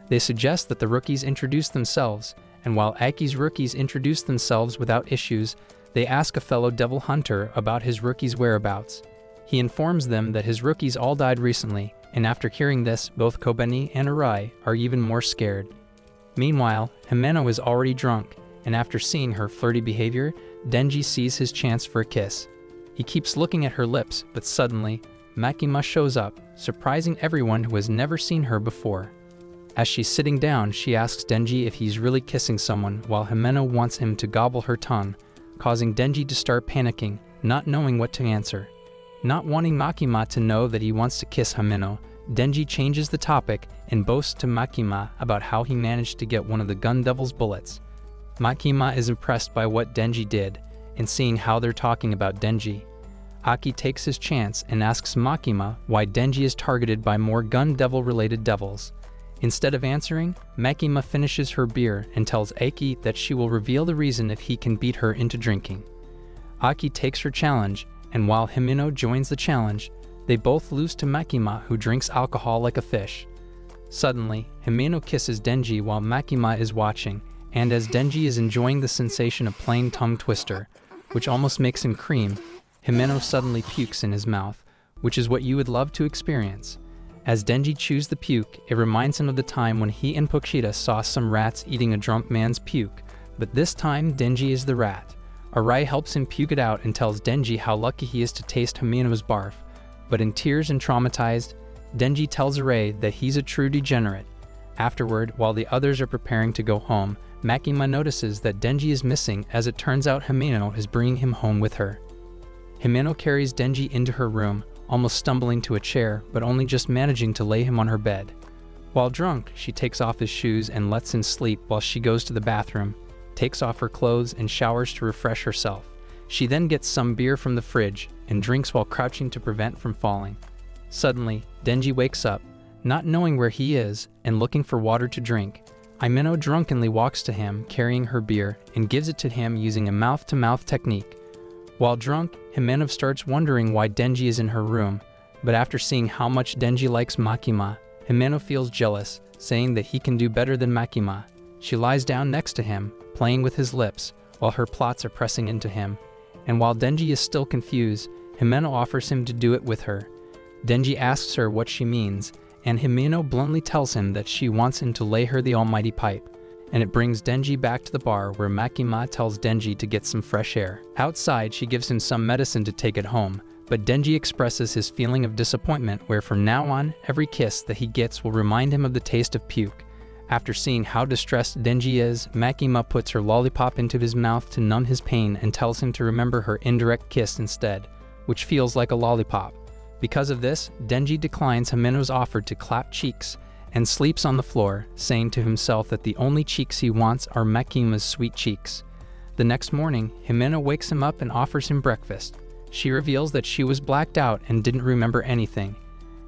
They suggest that the rookies introduce themselves, and while Aki's rookies introduce themselves without issues, they ask a fellow devil hunter about his rookie's whereabouts. He informs them that his rookies all died recently, and after hearing this, both Kobeni and Arai are even more scared. Meanwhile, Himeno is already drunk, and after seeing her flirty behavior, Denji sees his chance for a kiss. He keeps looking at her lips, but suddenly, Makima shows up, surprising everyone who has never seen her before. As she's sitting down, she asks Denji if he's really kissing someone, while Himeno wants him to gobble her tongue, causing Denji to start panicking, not knowing what to answer. Not wanting Makima to know that he wants to kiss Himeno, Denji changes the topic and boasts to Makima about how he managed to get one of the Gun Devil's bullets. Makima is impressed by what Denji did, and seeing how they're talking about Denji. Aki takes his chance and asks Makima why Denji is targeted by more Gun Devil-related devils. Instead of answering, Makima finishes her beer and tells Aki that she will reveal the reason if he can beat her into drinking. Aki takes her challenge, and while Himeno joins the challenge, they both lose to Makima, who drinks alcohol like a fish. Suddenly, Himeno kisses Denji while Makima is watching, and as Denji is enjoying the sensation of playing tongue twister, which almost makes him cream, Himeno suddenly pukes in his mouth, which is what you would love to experience. As Denji chews the puke, it reminds him of the time when he and Pokshita saw some rats eating a drunk man's puke, but this time Denji is the rat. Arai helps him puke it out and tells Denji how lucky he is to taste Himeno's barf, but in tears and traumatized, Denji tells Arai that he's a true degenerate. Afterward, while the others are preparing to go home, Makima notices that Denji is missing as it turns out Himeno is bringing him home with her. Himeno carries Denji into her room, almost stumbling to a chair, but only just managing to lay him on her bed. While drunk, she takes off his shoes and lets him sleep while she goes to the bathroom, takes off her clothes and showers to refresh herself. She then gets some beer from the fridge and drinks while crouching to prevent from falling. Suddenly, Denji wakes up, not knowing where he is and looking for water to drink. Himeno drunkenly walks to him carrying her beer and gives it to him using a mouth-to-mouth technique. While drunk, Himeno starts wondering why Denji is in her room, but after seeing how much Denji likes Makima, Himeno feels jealous, saying that he can do better than Makima. She lies down next to him, playing with his lips, while her plots are pressing into him. And while Denji is still confused, Himeno offers him to do it with her. Denji asks her what she means, and Himeno bluntly tells him that she wants him to lay her the almighty pipe. And it brings Denji back to the bar where Makima tells Denji to get some fresh air. Outside, she gives him some medicine to take at home, but Denji expresses his feeling of disappointment where from now on, every kiss that he gets will remind him of the taste of puke. After seeing how distressed Denji is, Makima puts her lollipop into his mouth to numb his pain and tells him to remember her indirect kiss instead, which feels like a lollipop. Because of this, Denji declines Himeno's offer to clap cheeks and sleeps on the floor, saying to himself that the only cheeks he wants are Makima's sweet cheeks. The next morning, Himeno wakes him up and offers him breakfast. She reveals that she was blacked out and didn't remember anything.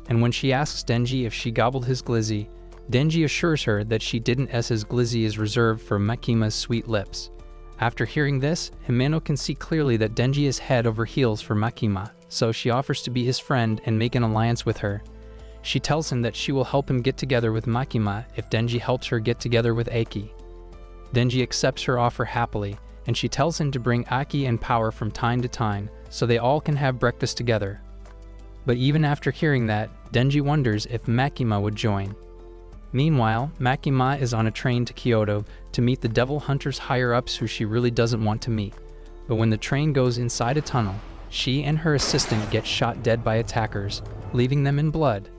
And when she asks Denji if she gobbled his glizzy, Denji assures her that she didn't, as his glizzy is reserved for Makima's sweet lips. After hearing this, Himeno can see clearly that Denji is head over heels for Makima, so she offers to be his friend and make an alliance with her. She tells him that she will help him get together with Makima if Denji helps her get together with Aki. Denji accepts her offer happily, and she tells him to bring Aki and Power from time to time so they all can have breakfast together. But even after hearing that, Denji wonders if Makima would join. Meanwhile, Makima is on a train to Kyoto to meet the devil hunters higher-ups who she really doesn't want to meet. But when the train goes inside a tunnel, she and her assistant get shot dead by attackers, leaving them in blood.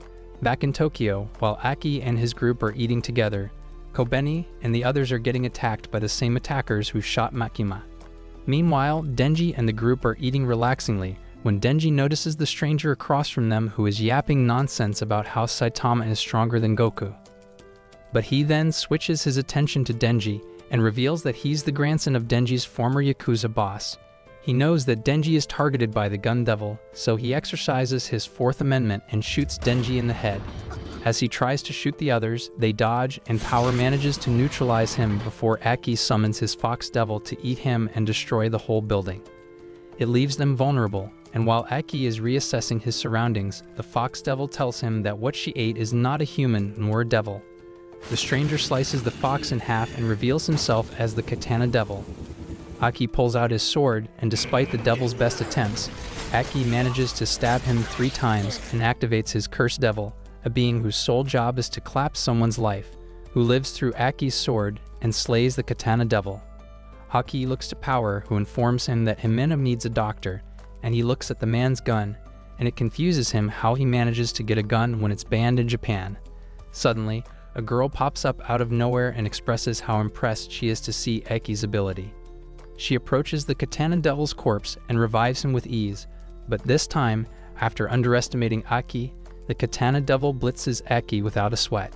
Back in Tokyo, while Aki and his group are eating together, Kobeni and the others are getting attacked by the same attackers who shot Makima. Meanwhile, Denji and the group are eating relaxingly when Denji notices the stranger across from them who is yapping nonsense about how Saitama is stronger than Goku. But he then switches his attention to Denji and reveals that he's the grandson of Denji's former Yakuza boss. He knows that Denji is targeted by the Gun Devil, so he exercises his Fourth Amendment and shoots Denji in the head. As he tries to shoot the others, they dodge, and Power manages to neutralize him before Aki summons his Fox Devil to eat him and destroy the whole building. It leaves them vulnerable, and while Aki is reassessing his surroundings, the Fox Devil tells him that what she ate is not a human nor a devil. The stranger slices the fox in half and reveals himself as the Katana Devil. Aki pulls out his sword, and despite the devil's best attempts, Aki manages to stab him 3 times and activates his Curse Devil, a being whose sole job is to collapse someone's life, who lives through Aki's sword and slays the Katana Devil. Aki looks to Power, who informs him that Himeno needs a doctor, and he looks at the man's gun, and it confuses him how he manages to get a gun when it's banned in Japan. Suddenly, a girl pops up out of nowhere and expresses how impressed she is to see Aki's ability. She approaches the Katana Devil's corpse and revives him with ease, but this time, after underestimating Aki, the Katana Devil blitzes Aki without a sweat.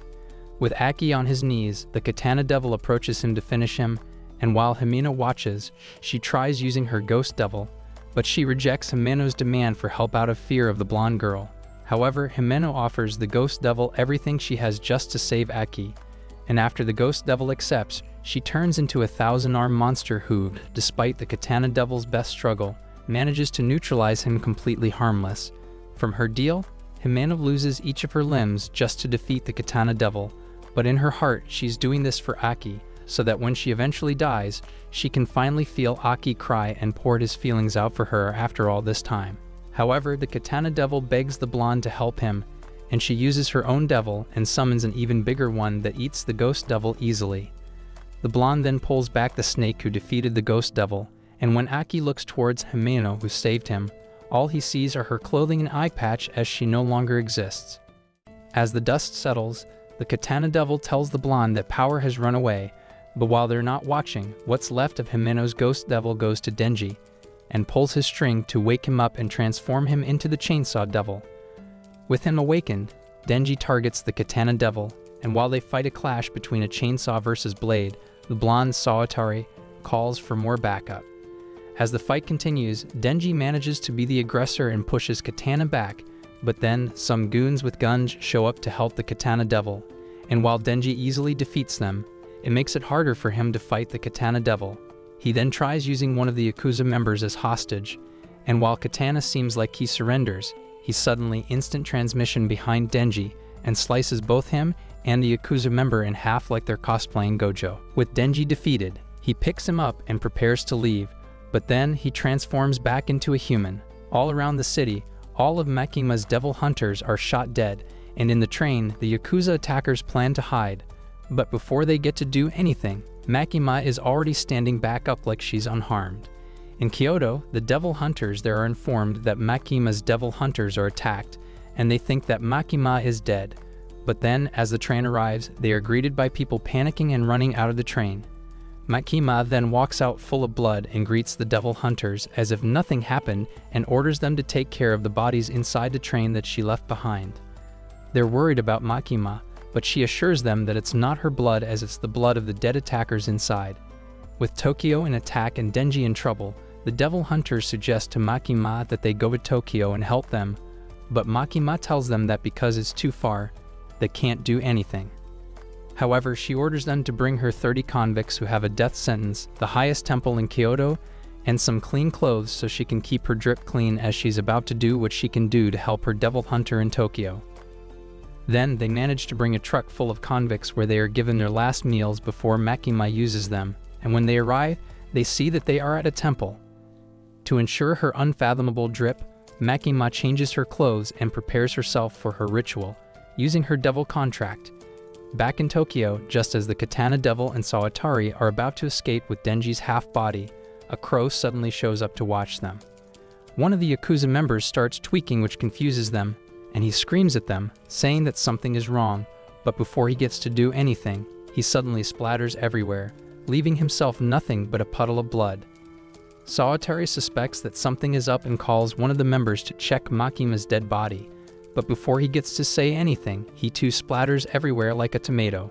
With Aki on his knees, the Katana Devil approaches him to finish him, and while Himeno watches, she tries using her Ghost Devil, but she rejects Himeno's demand for help out of fear of the blonde girl. However, Himeno offers the Ghost Devil everything she has just to save Aki, and after the Ghost Devil accepts, she turns into a 1,000-armed monster who, despite the Katana Devil's best struggle, manages to neutralize him completely harmless. From her deal, Himeno loses each of her limbs just to defeat the Katana Devil, but in her heart she's doing this for Aki, so that when she eventually dies, she can finally feel Aki cry and pour his feelings out for her after all this time. However, the Katana Devil begs the blonde to help him, and she uses her own devil and summons an even bigger one that eats the Ghost Devil easily. The blonde then pulls back the snake who defeated the Ghost Devil, and when Aki looks towards Himeno who saved him, all he sees are her clothing and eye patch as she no longer exists. As the dust settles, the Katana Devil tells the blonde that Power has run away, but while they're not watching, what's left of Himeno's Ghost Devil goes to Denji, and pulls his string to wake him up and transform him into the Chainsaw Devil. With him awakened, Denji targets the Katana Devil, and while they fight a clash between a chainsaw versus blade, the blonde Sawatari calls for more backup. As the fight continues, Denji manages to be the aggressor and pushes Katana back, but then some goons with guns show up to help the Katana Devil, and while Denji easily defeats them, It makes it harder for him to fight the Katana Devil. He then tries using one of the Yakuza members as hostage, and while Katana seems like he surrenders, he suddenly instant transmission behind Denji and slices both him and the Yakuza member in half like they're cosplaying Gojo. With Denji defeated, he picks him up and prepares to leave, but then he transforms back into a human. All around the city, all of Makima's devil hunters are shot dead, and in the train, the Yakuza attackers plan to hide. But before they get to do anything, Makima is already standing back up like she's unharmed. In Kyoto, the devil hunters there are informed that Makima's devil hunters are attacked, and they think that Makima is dead. But then, as the train arrives, they are greeted by people panicking and running out of the train. Makima then walks out full of blood and greets the devil hunters as if nothing happened and orders them to take care of the bodies inside the train that she left behind. They're worried about Makima, but she assures them that it's not her blood as it's the blood of the dead attackers inside. With Tokyo in attack and Denji in trouble, the devil hunters suggest to Makima that they go to Tokyo and help them, but Makima tells them that because it's too far, they can't do anything. However, she orders them to bring her 30 convicts who have a death sentence, the highest temple in Kyoto, and some clean clothes so she can keep her drip clean as she's about to do what she can do to help her devil hunter in Tokyo. Then they manage to bring a truck full of convicts where they are given their last meals before Makima uses them, and when they arrive, they see that they are at a temple. To ensure her unfathomable drip, Makima changes her clothes and prepares herself for her ritual, using her devil contract. Back in Tokyo, just as the Katana Devil and Sawatari are about to escape with Denji's half-body, a crow suddenly shows up to watch them. One of the Yakuza members starts tweaking, which confuses them, and he screams at them, saying that something is wrong, but before he gets to do anything, he suddenly splatters everywhere, leaving himself nothing but a puddle of blood. Sawatari suspects that something is up and calls one of the members to check Makima's dead body, but before he gets to say anything, he too splatters everywhere like a tomato.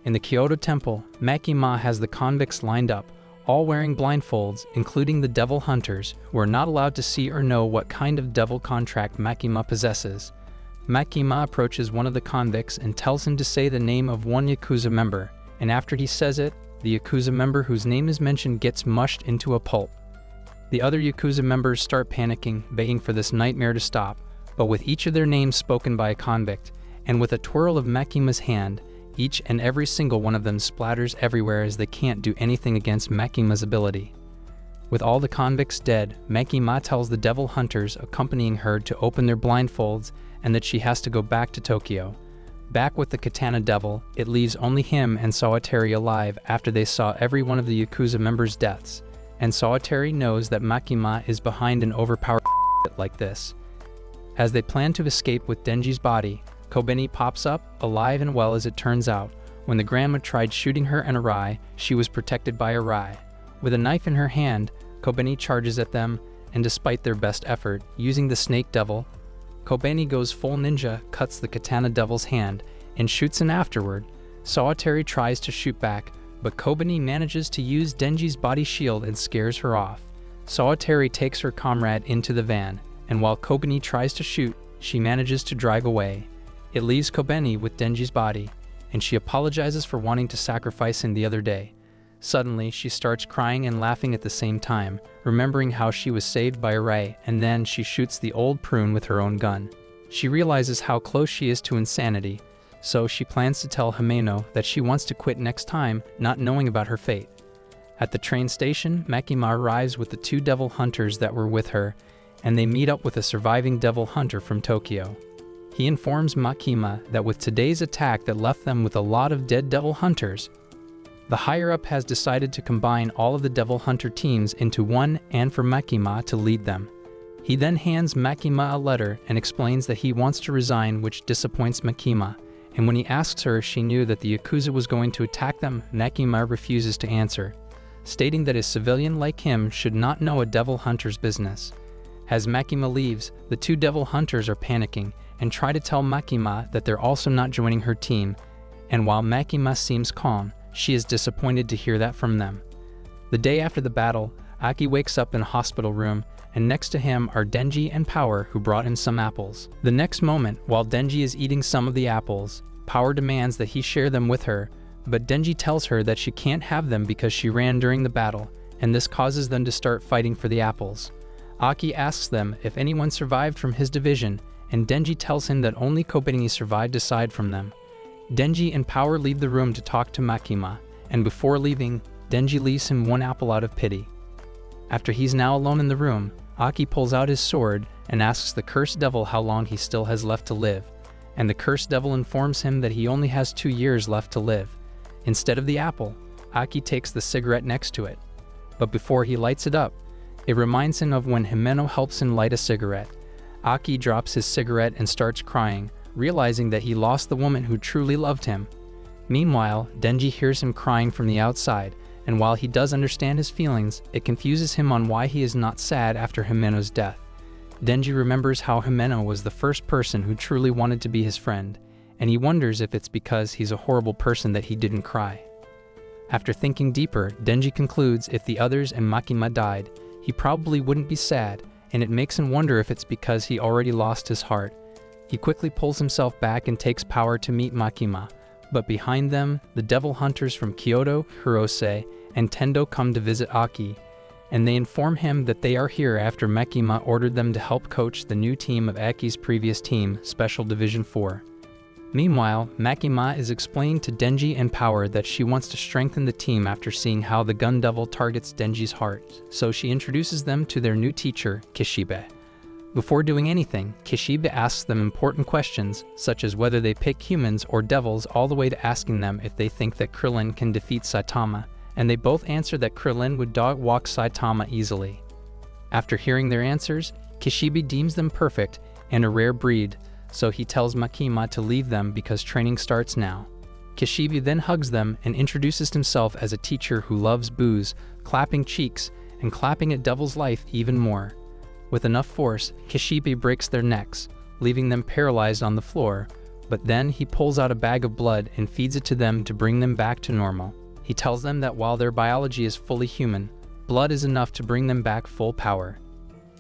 In the Kyoto temple, Makima has the convicts lined up, all wearing blindfolds, including the devil hunters, who are not allowed to see or know what kind of devil contract Makima possesses. Makima approaches one of the convicts and tells him to say the name of one Yakuza member, and after he says it, the Yakuza member whose name is mentioned gets mushed into a pulp. The other Yakuza members start panicking, begging for this nightmare to stop, but with each of their names spoken by a convict, and with a twirl of Makima's hand, each and every single one of them splatters everywhere as they can't do anything against Makima's ability. With all the convicts dead, Makima tells the devil hunters accompanying her to open their blindfolds and that she has to go back to Tokyo. Back with the Katana Devil, it leaves only him and Sawatari alive after they saw every one of the Yakuza members' deaths, and Sawatari knows that Makima is behind an overpowered like this. As they plan to escape with Denji's body, Kobeni pops up, alive and well as it turns out. When the grandma tried shooting her in Arai, she was protected by Arai. With a knife in her hand, Kobeni charges at them, and despite their best effort, using the Snake Devil, Kobeni goes full ninja, cuts the Katana Devil's hand, and shoots him afterward. Sawatari tries to shoot back, but Kobeni manages to use Denji's body shield and scares her off. Sawatari takes her comrade into the van, and while Kobeni tries to shoot, she manages to drive away. It leaves Kobeni with Denji's body, and she apologizes for wanting to sacrifice him the other day. Suddenly, she starts crying and laughing at the same time, remembering how she was saved by Arai, and then she shoots the old prune with her own gun. She realizes how close she is to insanity, so she plans to tell Himeno that she wants to quit next time, not knowing about her fate. At the train station, Makima arrives with the two devil hunters that were with her, and they meet up with a surviving devil hunter from Tokyo. He informs Makima that with today's attack that left them with a lot of dead devil hunters, the higher-up has decided to combine all of the devil hunter teams into one and for Makima to lead them. He then hands Makima a letter and explains that he wants to resign, which disappoints Makima, and when he asks her if she knew that the Yakuza was going to attack them, Makima refuses to answer, stating that a civilian like him should not know a devil hunter's business. As Makima leaves, the two devil hunters are panicking and try to tell Makima that they're also not joining her team, and while Makima seems calm, she is disappointed to hear that from them. The day after the battle, Aki wakes up in a hospital room, and next to him are Denji and Power, who brought him some apples. The next moment, while Denji is eating some of the apples, Power demands that he share them with her, But Denji tells her that she can't have them because she ran during the battle, and this causes them to start fighting for the apples. Aki asks them if anyone survived from his division, and Denji tells him that only Kobayashi survived aside from them. Denji and Power leave the room to talk to Makima, and before leaving, Denji leaves him one apple out of pity. After he's now alone in the room, Aki pulls out his sword and asks the cursed devil how long he still has left to live, and the cursed devil informs him that he only has 2 years left to live. Instead of the apple, Aki takes the cigarette next to it. But before he lights it up, it reminds him of when Himeno helps him light a cigarette. Aki drops his cigarette and starts crying, realizing that he lost the woman who truly loved him. Meanwhile, Denji hears him crying from the outside, and while he does understand his feelings, it confuses him on why he is not sad after Himeno's death. Denji remembers how Himeno was the first person who truly wanted to be his friend, and he wonders if it's because he's a horrible person that he didn't cry. After thinking deeper, Denji concludes if the others and Makima died, he probably wouldn't be sad, and it makes him wonder if it's because he already lost his heart. He quickly pulls himself back and takes Power to meet Makima, but behind them, the devil hunters from Kyoto, Hirose, and Tendo come to visit Aki, and they inform him that they are here after Makima ordered them to help coach the new team of Aki's previous team, Special Division 4. Meanwhile, Makima is explaining to Denji and Power that she wants to strengthen the team after seeing how the gun devil targets Denji's heart, so she introduces them to their new teacher, Kishibe. Before doing anything, Kishibe asks them important questions, such as whether they pick humans or devils, all the way to asking them if they think that Krillin can defeat Saitama, and they both answer that Krillin would dog-walk Saitama easily. After hearing their answers, Kishibe deems them perfect and a rare breed, so he tells Makima to leave them because training starts now. Kishibe then hugs them and introduces himself as a teacher who loves booze, clapping cheeks, and clapping at Devil's life even more. With enough force, Kishibe breaks their necks, leaving them paralyzed on the floor, but then he pulls out a bag of blood and feeds it to them to bring them back to normal. He tells them that while their biology is fully human, blood is enough to bring them back full power.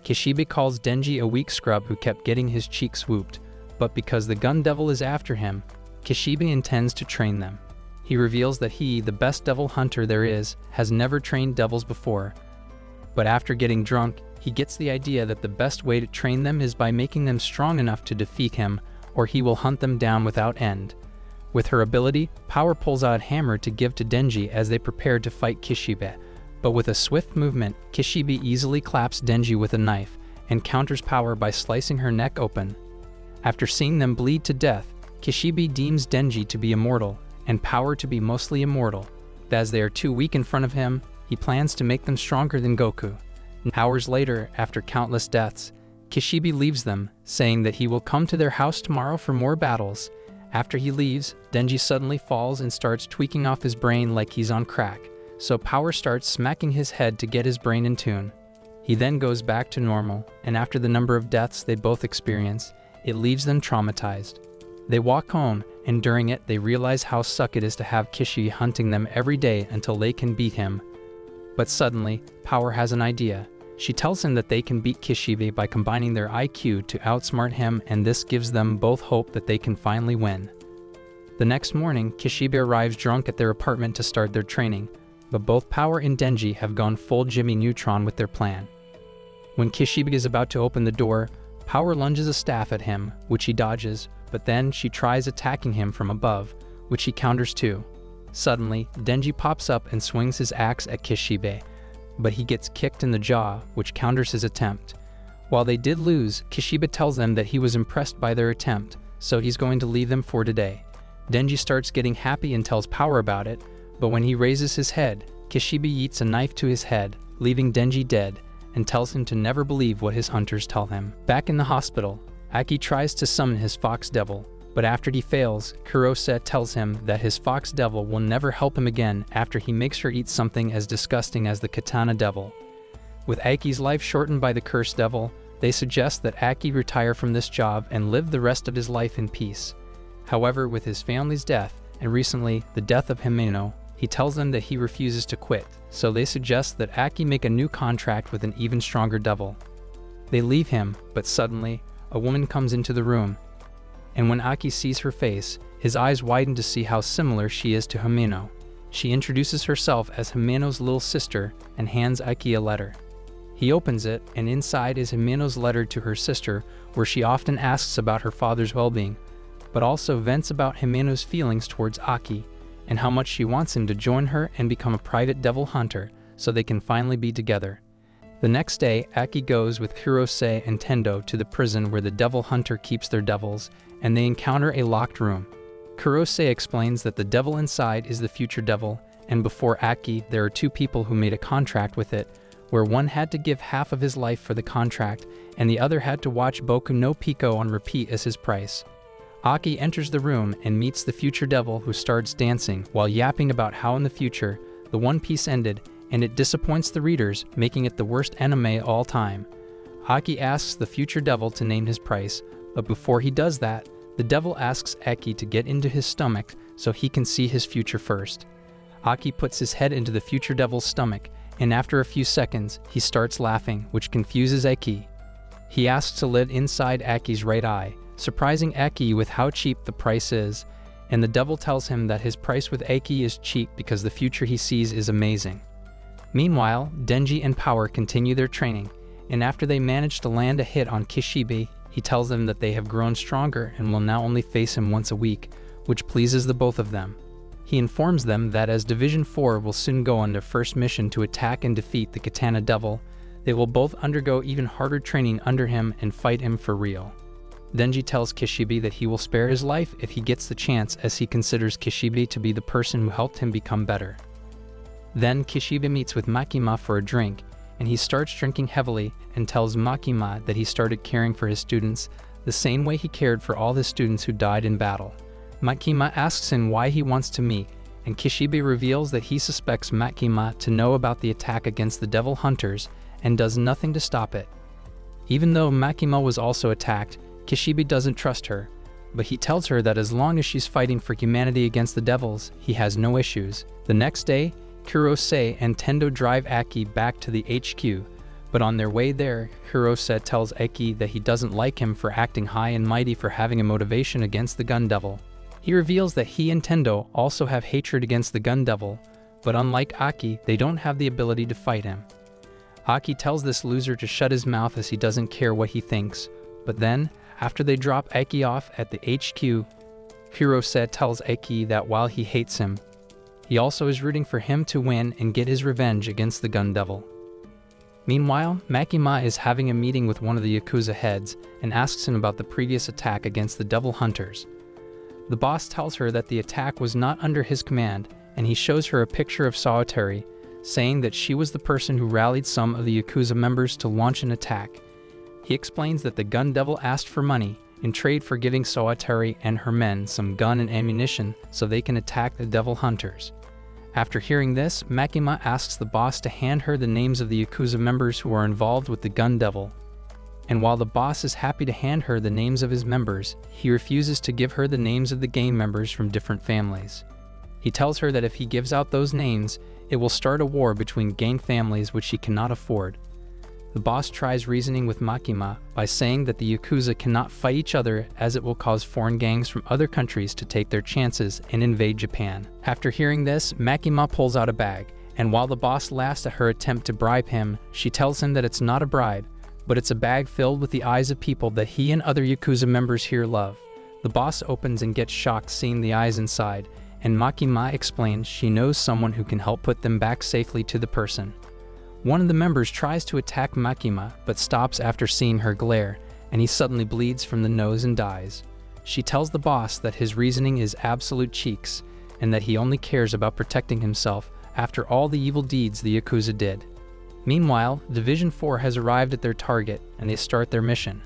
Kishibe calls Denji a weak scrub who kept getting his cheeks whooped, but because the gun devil is after him, Kishibe intends to train them. He reveals that he, the best devil hunter there is, has never trained devils before. But after getting drunk, he gets the idea that the best way to train them is by making them strong enough to defeat him, or he will hunt them down without end. With her ability, Power pulls out a hammer to give to Denji as they prepare to fight Kishibe, but with a swift movement, Kishibe easily claps Denji with a knife, and counters Power by slicing her neck open. After seeing them bleed to death, Kishibe deems Denji to be immortal, and Power to be mostly immortal. As they are too weak in front of him, he plans to make them stronger than Goku. Hours later, after countless deaths, Kishibe leaves them, saying that he will come to their house tomorrow for more battles. After he leaves, Denji suddenly falls and starts tweaking off his brain like he's on crack, so Power starts smacking his head to get his brain in tune. He then goes back to normal, and after the number of deaths they both experience, it leaves them traumatized. They walk home, and during it they realize how suck it is to have Kishi hunting them every day until they can beat him. But suddenly, Power has an idea. She tells him that they can beat Kishibe by combining their IQ to outsmart him, and this gives them both hope that they can finally win. The next morning, Kishibe arrives drunk at their apartment to start their training, but both Power and Denji have gone full Jimmy Neutron with their plan. When Kishibe is about to open the door, Power lunges a staff at him, which he dodges, but then she tries attacking him from above, which he counters too. Suddenly, Denji pops up and swings his axe at Kishibe, but he gets kicked in the jaw, which counters his attempt. While they did lose, Kishibe tells them that he was impressed by their attempt, so he's going to leave them for today. Denji starts getting happy and tells Power about it, but when he raises his head, Kishibe yeets a knife to his head, leaving Denji dead, and tells him to never believe what his hunters tell him. Back in the hospital, Aki tries to summon his fox devil, but after he fails, Kurose tells him that his fox devil will never help him again after he makes her eat something as disgusting as the katana devil. With Aki's life shortened by the cursed devil, they suggest that Aki retire from this job and live the rest of his life in peace. However, with his family's death, and recently the death of Himeno, he tells them that he refuses to quit, so they suggest that Aki make a new contract with an even stronger devil. They leave him, but suddenly, a woman comes into the room, and when Aki sees her face, His eyes widen to see how similar she is to Himeno. She introduces herself as Himeno's little sister and hands Aiki a letter. He opens it, and inside is Himeno's letter to her sister, where she often asks about her father's well-being, but also vents about Himeno's feelings towards Aki, and how much she wants him to join her and become a private devil hunter so they can finally be together. The next day, Aki goes with Hirose and Tendo to the prison where the devil hunter keeps their devils, and they encounter a locked room. Hirose explains that the devil inside is the future devil, and before Aki, there are two people who made a contract with it, where one had to give half of his life for the contract, and the other had to watch Boku no Pico on repeat as his price. Aki enters the room and meets the future devil, who starts dancing while yapping about how in the future, the One Piece ended, and it disappoints the readers, making it the worst anime all time. Aki asks the future devil to name his price, but before he does that, the devil asks Aki to get into his stomach so he can see his future first. Aki puts his head into the future devil's stomach, and after a few seconds, he starts laughing, which confuses Aki. He asks to live inside Aki's right eye, surprising Aki with how cheap the price is, and the devil tells him that his price with Aki is cheap because the future he sees is amazing. Meanwhile, Denji and Power continue their training, and after they manage to land a hit on Kishibe, he tells them that they have grown stronger and will now only face him once a week, which pleases the both of them. He informs them that as Division 4 will soon go on their first mission to attack and defeat the Katana Devil, they will both undergo even harder training under him and fight him for real. Denji tells Kishibe that he will spare his life if he gets the chance, as he considers Kishibe to be the person who helped him become better. Then Kishibe meets with Makima for a drink, and he starts drinking heavily and tells Makima that he started caring for his students the same way he cared for all his students who died in battle. Makima asks him why he wants to meet, and Kishibe reveals that he suspects Makima to know about the attack against the devil hunters and does nothing to stop it. Even though Makima was also attacked, Kishibe doesn't trust her, but he tells her that as long as she's fighting for humanity against the devils, he has no issues. The next day, Hirose and Tendo drive Aki back to the HQ, but on their way there, Hirose tells Aki that he doesn't like him for acting high and mighty for having a motivation against the Gun Devil. He reveals that he and Tendo also have hatred against the Gun Devil, but unlike Aki, they don't have the ability to fight him. Aki tells this loser to shut his mouth as he doesn't care what he thinks, but then, after they drop Aki off at the HQ, Hirose tells Aki that while he hates him, he also is rooting for him to win and get his revenge against the Gun Devil. Meanwhile, Makima is having a meeting with one of the Yakuza heads and asks him about the previous attack against the Devil Hunters. The boss tells her that the attack was not under his command, and he shows her a picture of Sawatari, saying that she was the person who rallied some of the Yakuza members to launch an attack. He explains that the Gun Devil asked for money in trade for giving Sawatari and her men some gun and ammunition so they can attack the Devil Hunters. After hearing this, Makima asks the boss to hand her the names of the Yakuza members who are involved with the Gun Devil. And while the boss is happy to hand her the names of his members, he refuses to give her the names of the gang members from different families. He tells her that if he gives out those names, it will start a war between gang families which he cannot afford. The boss tries reasoning with Makima by saying that the Yakuza cannot fight each other as it will cause foreign gangs from other countries to take their chances and invade Japan. After hearing this, Makima pulls out a bag, and while the boss laughs at her attempt to bribe him, she tells him that it's not a bribe, but it's a bag filled with the eyes of people that he and other Yakuza members here love. The boss opens and gets shocked seeing the eyes inside, and Makima explains she knows someone who can help put them back safely to the person. One of the members tries to attack Makima, but stops after seeing her glare, and he suddenly bleeds from the nose and dies. She tells the boss that his reasoning is absolute cheeks, and that he only cares about protecting himself after all the evil deeds the Yakuza did. Meanwhile, Division 4 has arrived at their target, and they start their mission.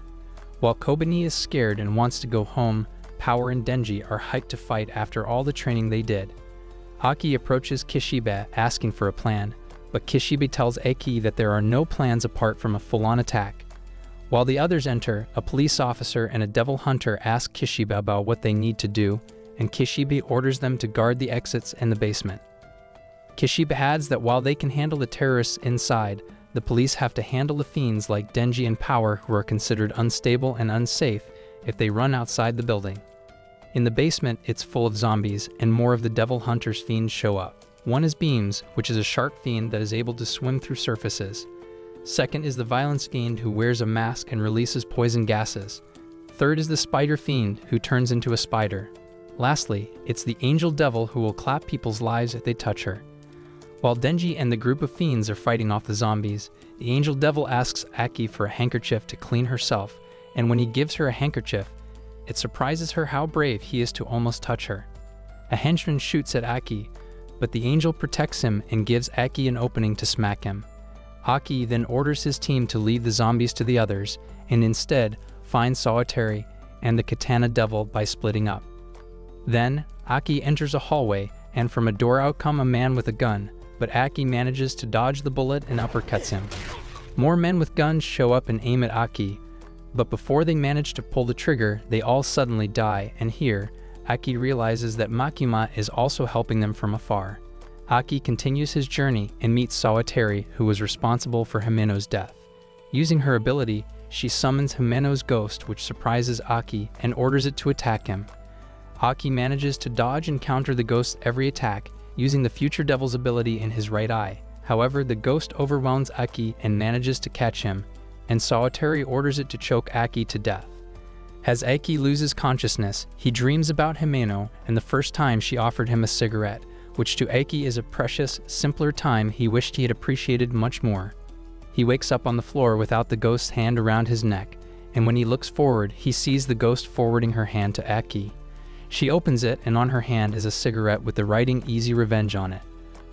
While Kobani is scared and wants to go home, Power and Denji are hyped to fight after all the training they did. Aki approaches Kishibe asking for a plan, but Kishibe tells Aki that there are no plans apart from a full-on attack. While the others enter, a police officer and a devil hunter ask Kishibe about what they need to do, and Kishibe orders them to guard the exits and the basement. Kishibe adds that while they can handle the terrorists inside, the police have to handle the fiends like Denji and Power, who are considered unstable and unsafe if they run outside the building. In the basement, it's full of zombies, and more of the Devil Hunter's fiends show up. One is Beams, which is a shark fiend that is able to swim through surfaces. Second is the Violence Fiend, who wears a mask and releases poison gases. Third is the Spider Fiend, who turns into a spider. Lastly, it's the Angel Devil, who will clap people's lives if they touch her. While Denji and the group of fiends are fighting off the zombies, the Angel Devil asks Aki for a handkerchief to clean herself, and when he gives her a handkerchief, it surprises her how brave he is to almost touch her. A henchman shoots at Aki, but the angel protects him and gives Aki an opening to smack him. Aki then orders his team to leave the zombies to the others, and instead finds Sawatari and the Katana Devil by splitting up. Then, Aki enters a hallway, and from a door out comes a man with a gun, but Aki manages to dodge the bullet and uppercuts him. More men with guns show up and aim at Aki, but before they manage to pull the trigger, they all suddenly die, and here, Aki realizes that Makima is also helping them from afar. Aki continues his journey and meets Sawatari, who was responsible for Himeno's death. Using her ability, she summons Himeno's ghost, which surprises Aki and orders it to attack him. Aki manages to dodge and counter the ghost's every attack, using the Future Devil's ability in his right eye. However, the ghost overwhelms Aki and manages to catch him, and Sawatari orders it to choke Aki to death. As Aki loses consciousness, he dreams about Himeno and the first time she offered him a cigarette, which to Aki is a precious, simpler time he wished he had appreciated much more. He wakes up on the floor without the ghost's hand around his neck, and when he looks forward, he sees the ghost forwarding her hand to Aki. She opens it, and on her hand is a cigarette with the writing "Easy Revenge" on it,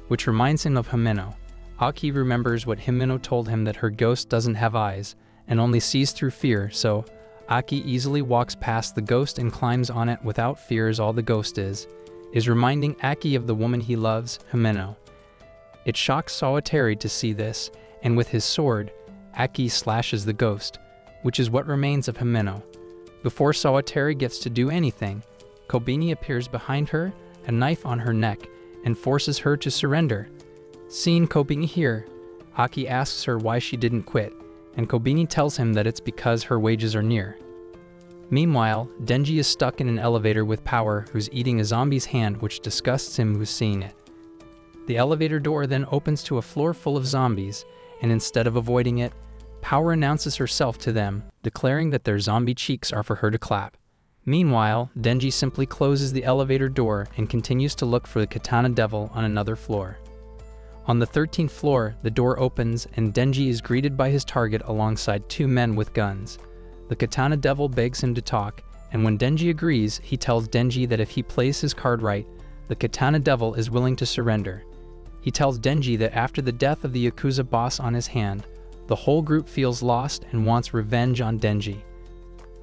which reminds him of Himeno. Aki remembers what Himeno told him, that her ghost doesn't have eyes and only sees through fear, so Aki easily walks past the ghost and climbs on it without fear, as all the ghost is reminding Aki of the woman he loves, Himeno. It shocks Sawatari to see this, and with his sword, Aki slashes the ghost, which is what remains of Himeno. Before Sawatari gets to do anything, Kobeni appears behind her, a knife on her neck, and forces her to surrender. Seeing Kobeni here, Aki asks her why she didn't quit, and Kobeni tells him that it's because her wages are near. Meanwhile, Denji is stuck in an elevator with Power, who's eating a zombie's hand, which disgusts him who's seeing it. The elevator door then opens to a floor full of zombies, and instead of avoiding it, Power announces herself to them, declaring that their zombie cheeks are for her to clap. Meanwhile, Denji simply closes the elevator door and continues to look for the Katana Devil on another floor. On the 13th floor, the door opens and Denji is greeted by his target alongside two men with guns. The Katana Devil begs him to talk, and when Denji agrees, he tells Denji that if he plays his card right, the Katana Devil is willing to surrender. He tells Denji that after the death of the Yakuza boss on his hand, the whole group feels lost and wants revenge on Denji.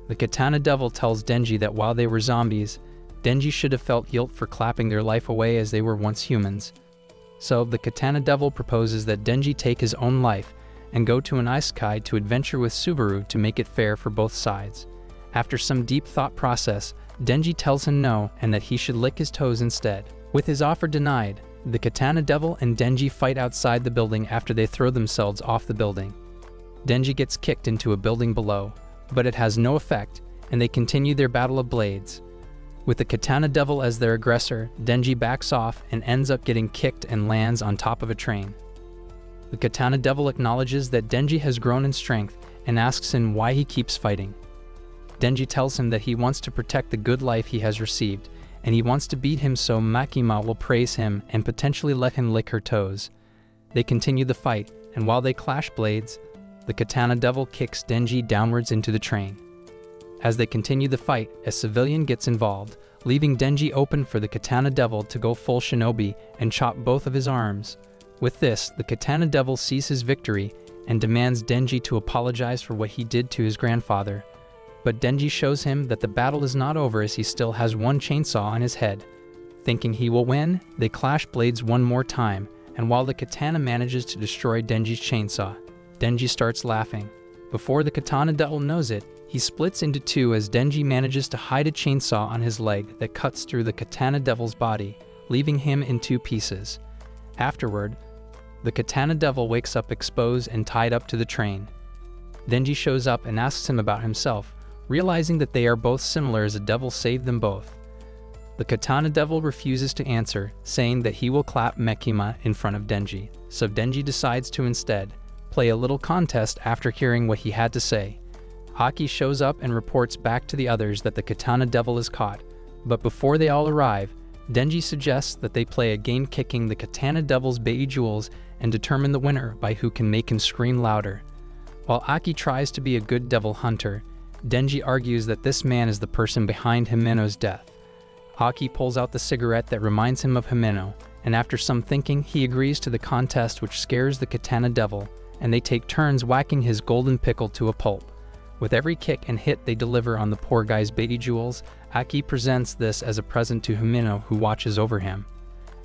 The Katana Devil tells Denji that while they were zombies, Denji should have felt guilt for clapping their life away as they were once humans. So the Katana Devil proposes that Denji take his own life and go to an isekai to adventure with Subaru to make it fair for both sides. After some deep thought process, Denji tells him no and that he should lick his toes instead. With his offer denied, the Katana Devil and Denji fight outside the building after they throw themselves off the building. Denji gets kicked into a building below, but it has no effect, and they continue their battle of blades. With the Katana Devil as their aggressor, Denji backs off and ends up getting kicked and lands on top of a train. The Katana Devil acknowledges that Denji has grown in strength and asks him why he keeps fighting. Denji tells him that he wants to protect the good life he has received, and he wants to beat him so Makima will praise him and potentially let him lick her toes. They continue the fight, and while they clash blades, the Katana Devil kicks Denji downwards into the train. As they continue the fight, a civilian gets involved, leaving Denji open for the Katana Devil to go full shinobi and chop both of his arms. With this, the Katana Devil sees his victory and demands Denji to apologize for what he did to his grandfather. But Denji shows him that the battle is not over as he still has one chainsaw on his head. Thinking he will win, they clash blades one more time, and while the katana manages to destroy Denji's chainsaw, Denji starts laughing. Before the Katana Devil knows it, he splits into two as Denji manages to hide a chainsaw on his leg that cuts through the Katana Devil's body, leaving him in two pieces. Afterward, the Katana Devil wakes up exposed and tied up to the train. Denji shows up and asks him about himself, realizing that they are both similar as the devil saved them both. The Katana Devil refuses to answer, saying that he will clap Mekima in front of Denji, so Denji decides to instead play a little contest after hearing what he had to say. Aki shows up and reports back to the others that the Katana Devil is caught, but before they all arrive, Denji suggests that they play a game kicking the Katana Devil's baby jewels and determine the winner by who can make him scream louder. While Aki tries to be a good devil hunter, Denji argues that this man is the person behind Himeno's death. Aki pulls out the cigarette that reminds him of Himeno, and after some thinking, he agrees to the contest, which scares the Katana Devil, and they take turns whacking his golden pickle to a pulp. With every kick and hit they deliver on the poor guy's baby jewels, Aki presents this as a present to Himeno, who watches over him.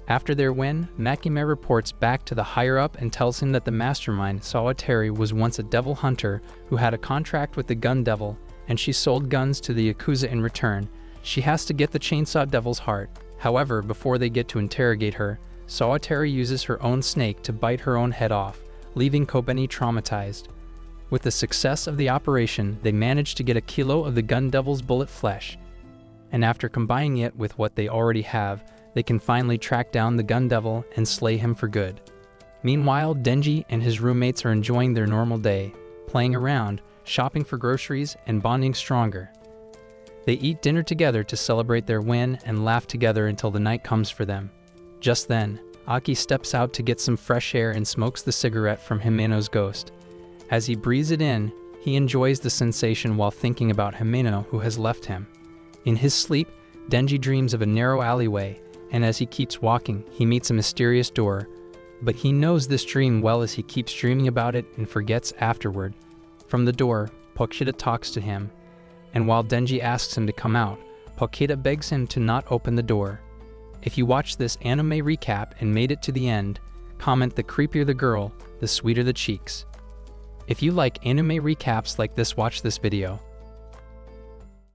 After their win, Makime reports back to the higher-up and tells him that the mastermind, Sawatari, was once a devil hunter who had a contract with the Gun Devil, and she sold guns to the Yakuza in return. She has to get the Chainsaw Devil's heart. However, before they get to interrogate her, Sawatari uses her own snake to bite her own head off, leaving Kobeni traumatized. With the success of the operation, they manage to get a kilo of the Gun Devil's bullet flesh, and after combining it with what they already have, they can finally track down the Gun Devil and slay him for good. Meanwhile, Denji and his roommates are enjoying their normal day, playing around, shopping for groceries, and bonding stronger. They eat dinner together to celebrate their win and laugh together until the night comes for them. Just then, Aki steps out to get some fresh air and smokes the cigarette from Himeno's ghost. As he breathes it in, he enjoys the sensation while thinking about Himeno, who has left him. In his sleep, Denji dreams of a narrow alleyway, and as he keeps walking, he meets a mysterious door. But he knows this dream well as he keeps dreaming about it and forgets afterward. From the door, Pokshita talks to him, and while Denji asks him to come out, Pokshita begs him to not open the door. If you watch this anime recap and made it to the end, comment the creepier the girl, the sweeter the cheeks. If you like anime recaps like this, watch this video.